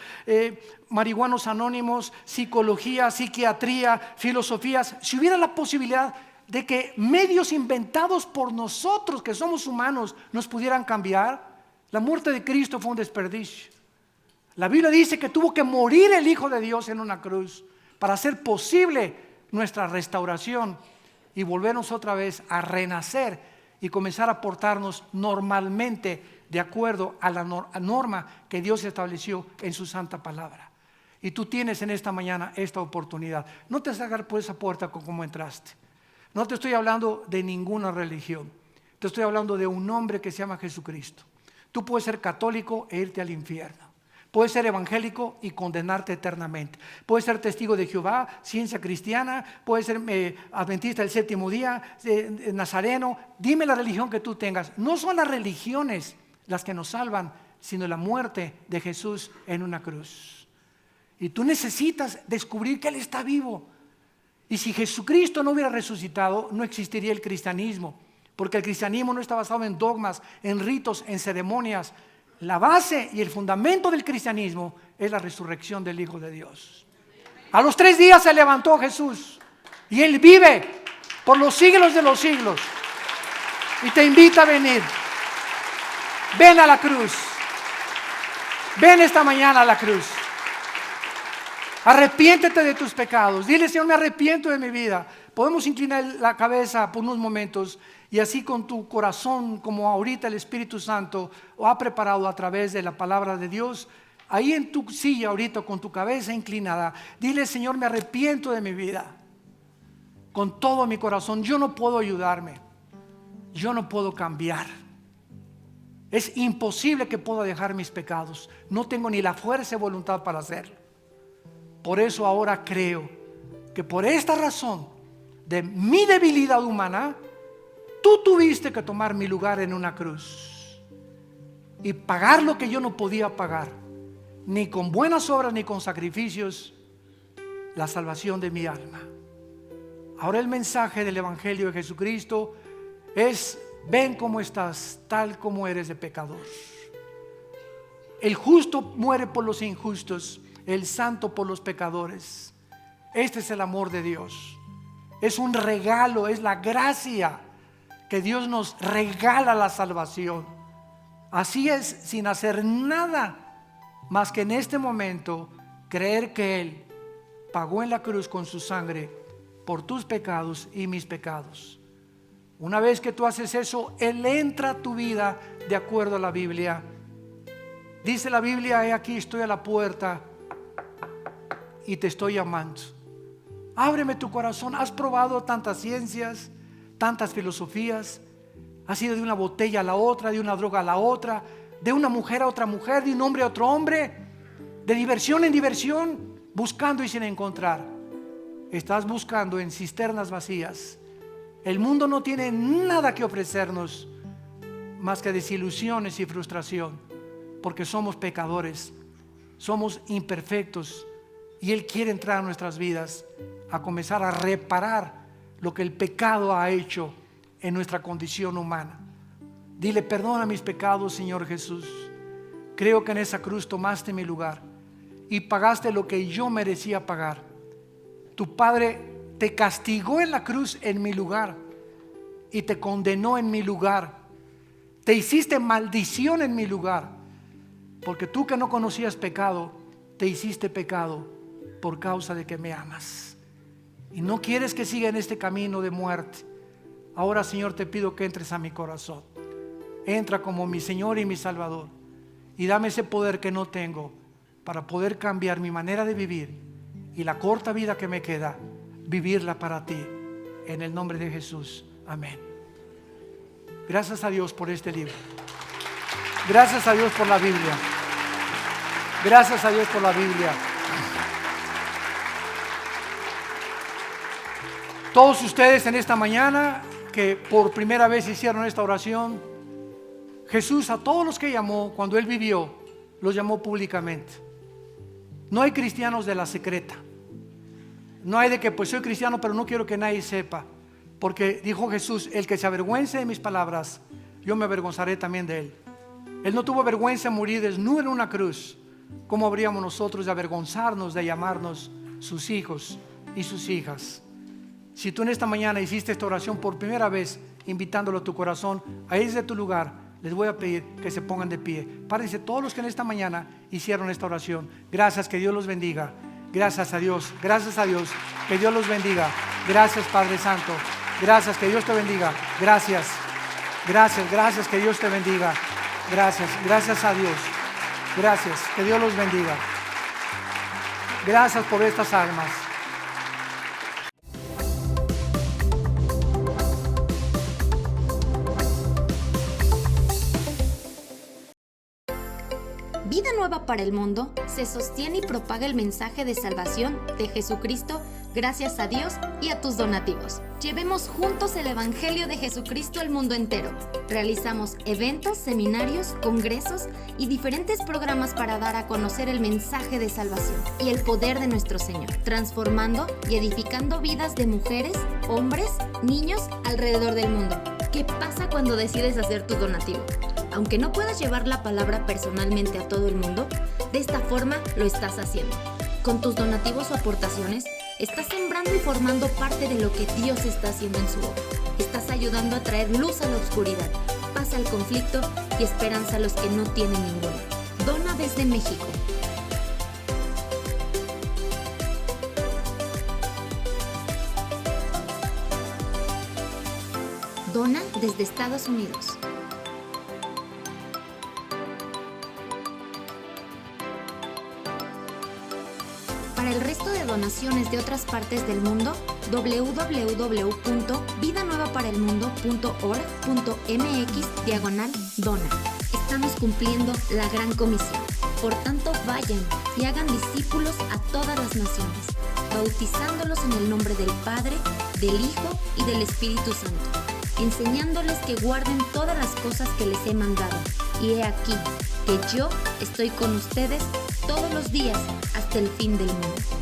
marihuanos anónimos, psicología, psiquiatría, filosofías, si hubiera la posibilidad de que medios inventados por nosotros, que somos humanos, nos pudieran cambiar, la muerte de Cristo fue un desperdicio. La Biblia dice que tuvo que morir el Hijo de Dios en una cruz para hacer posible nuestra restauración y volvernos otra vez a renacer y comenzar a portarnos normalmente de acuerdo a la norma que Dios estableció en su santa palabra. Y tú tienes en esta mañana esta oportunidad. No te salgas por esa puerta como entraste. No te estoy hablando de ninguna religión. Te estoy hablando de un hombre que se llama Jesucristo. Tú puedes ser católico e irte al infierno. Puedes ser evangélico y condenarte eternamente. Puedes ser testigo de Jehová, ciencia cristiana. Puedes ser adventista del séptimo día, nazareno. Dime la religión que tú tengas. No son las religiones las que nos salvan, sino la muerte de Jesús en una cruz. Y tú necesitas descubrir que Él está vivo. Y si Jesucristo no hubiera resucitado, no existiría el cristianismo. Porque el cristianismo no está basado en dogmas, en ritos, en ceremonias. La base y el fundamento del cristianismo es la resurrección del Hijo de Dios. A los 3 días se levantó Jesús y Él vive por los siglos de los siglos. Y te invita a venir. Ven a la cruz. Ven esta mañana a la cruz. Arrepiéntete de tus pecados. Dile: Señor, me arrepiento de mi vida. Podemos inclinar la cabeza por unos momentos y así con tu corazón, como ahorita el Espíritu Santo lo ha preparado a través de la palabra de Dios, ahí en tu silla ahorita con tu cabeza inclinada, dile: Señor, me arrepiento de mi vida con todo mi corazón. Yo no puedo ayudarme, yo no puedo cambiar. Es imposible que pueda dejar mis pecados. No tengo ni la fuerza y voluntad para hacerlo. Por eso ahora creo que por esta razón de mi debilidad humana, tú tuviste que tomar mi lugar en una cruz y pagar lo que yo no podía pagar, ni con buenas obras ni con sacrificios, la salvación de mi alma. Ahora el mensaje del Evangelio de Jesucristo es: ven cómo estás, tal como eres de pecador. El justo muere por los injustos, el santo por los pecadores. Este es el amor de Dios. Es un regalo, es la gracia que Dios nos regala, la salvación. Así es, sin hacer nada más que en este momento creer que Él pagó en la cruz con su sangre por tus pecados y mis pecados. Una vez que tú haces eso, Él entra a tu vida de acuerdo a la Biblia. Dice la Biblia: he aquí, estoy a la puerta y te estoy llamando. Ábreme tu corazón. Has probado tantas ciencias, tantas filosofías. Has ido de una botella a la otra, de una droga a la otra, de una mujer a otra mujer, de un hombre a otro hombre, de diversión en diversión, buscando y sin encontrar. Estás buscando en cisternas vacías. El mundo no tiene nada que ofrecernos más que desilusiones y frustración, porque somos pecadores, somos imperfectos, y Él quiere entrar a nuestras vidas a comenzar a reparar lo que el pecado ha hecho en nuestra condición humana. Dile: perdona mis pecados, Señor Jesús. Creo que en esa cruz tomaste mi lugar y pagaste lo que yo merecía pagar. Tu Padre te castigó en la cruz en mi lugar y te condenó en mi lugar. Te hiciste maldición en mi lugar, porque tú, que no conocías pecado, te hiciste pecado por causa de que me amas y no quieres que siga en este camino de muerte. Ahora, Señor, te pido que entres a mi corazón. Entra como mi Señor y mi Salvador y dame ese poder que no tengo para poder cambiar mi manera de vivir y la corta vida que me queda, vivirla para ti. En el nombre de Jesús, amén. Gracias a Dios por este libro. Gracias a Dios por la Biblia. Gracias a Dios por la Biblia. Todos ustedes en esta mañana que por primera vez hicieron esta oración, Jesús a todos los que llamó cuando Él vivió, los llamó públicamente. No hay cristianos de la secreta. No hay de que pues soy cristiano pero no quiero que nadie sepa. Porque dijo Jesús: el que se avergüence de mis palabras, yo me avergonzaré también de él. Él no tuvo vergüenza de morir desnudo en una cruz. ¿Cómo habríamos nosotros de avergonzarnos de llamarnos sus hijos y sus hijas? Si tú en esta mañana hiciste esta oración por primera vez, invitándolo a tu corazón, a ir de tu lugar, les voy a pedir que se pongan de pie. Párense todos los que en esta mañana hicieron esta oración. Gracias, que Dios los bendiga. Gracias a Dios, que Dios los bendiga. Gracias, Padre Santo. Gracias, que Dios te bendiga. Gracias, que Dios te bendiga. Gracias a Dios. Gracias, que Dios los bendiga. Gracias por estas almas. Vida Nueva para el Mundo se sostiene y propaga el mensaje de salvación de Jesucristo gracias a Dios y a tus donativos. Llevemos juntos el Evangelio de Jesucristo al mundo entero. Realizamos eventos, seminarios, congresos y diferentes programas para dar a conocer el mensaje de salvación y el poder de nuestro Señor, transformando y edificando vidas de mujeres, hombres, niños alrededor del mundo. ¿Qué pasa cuando decides hacer tu donativo? Aunque no puedas llevar la palabra personalmente a todo el mundo, de esta forma lo estás haciendo. Con tus donativos o aportaciones, estás sembrando y formando parte de lo que Dios está haciendo en su obra. Estás ayudando a traer luz a la oscuridad, paz al conflicto y esperanza a los que no tienen ninguna. Dona desde México. Dona desde Estados Unidos. Para el resto de donaciones de otras partes del mundo, www.vidanuevaparelmundo.org.mx/dona. Estamos cumpliendo la gran comisión. Por tanto, vayan y hagan discípulos a todas las naciones, bautizándolos en el nombre del Padre, del Hijo y del Espíritu Santo, enseñándoles que guarden todas las cosas que les he mandado. Y he aquí que yo estoy con ustedes todos los días hasta el fin del mundo.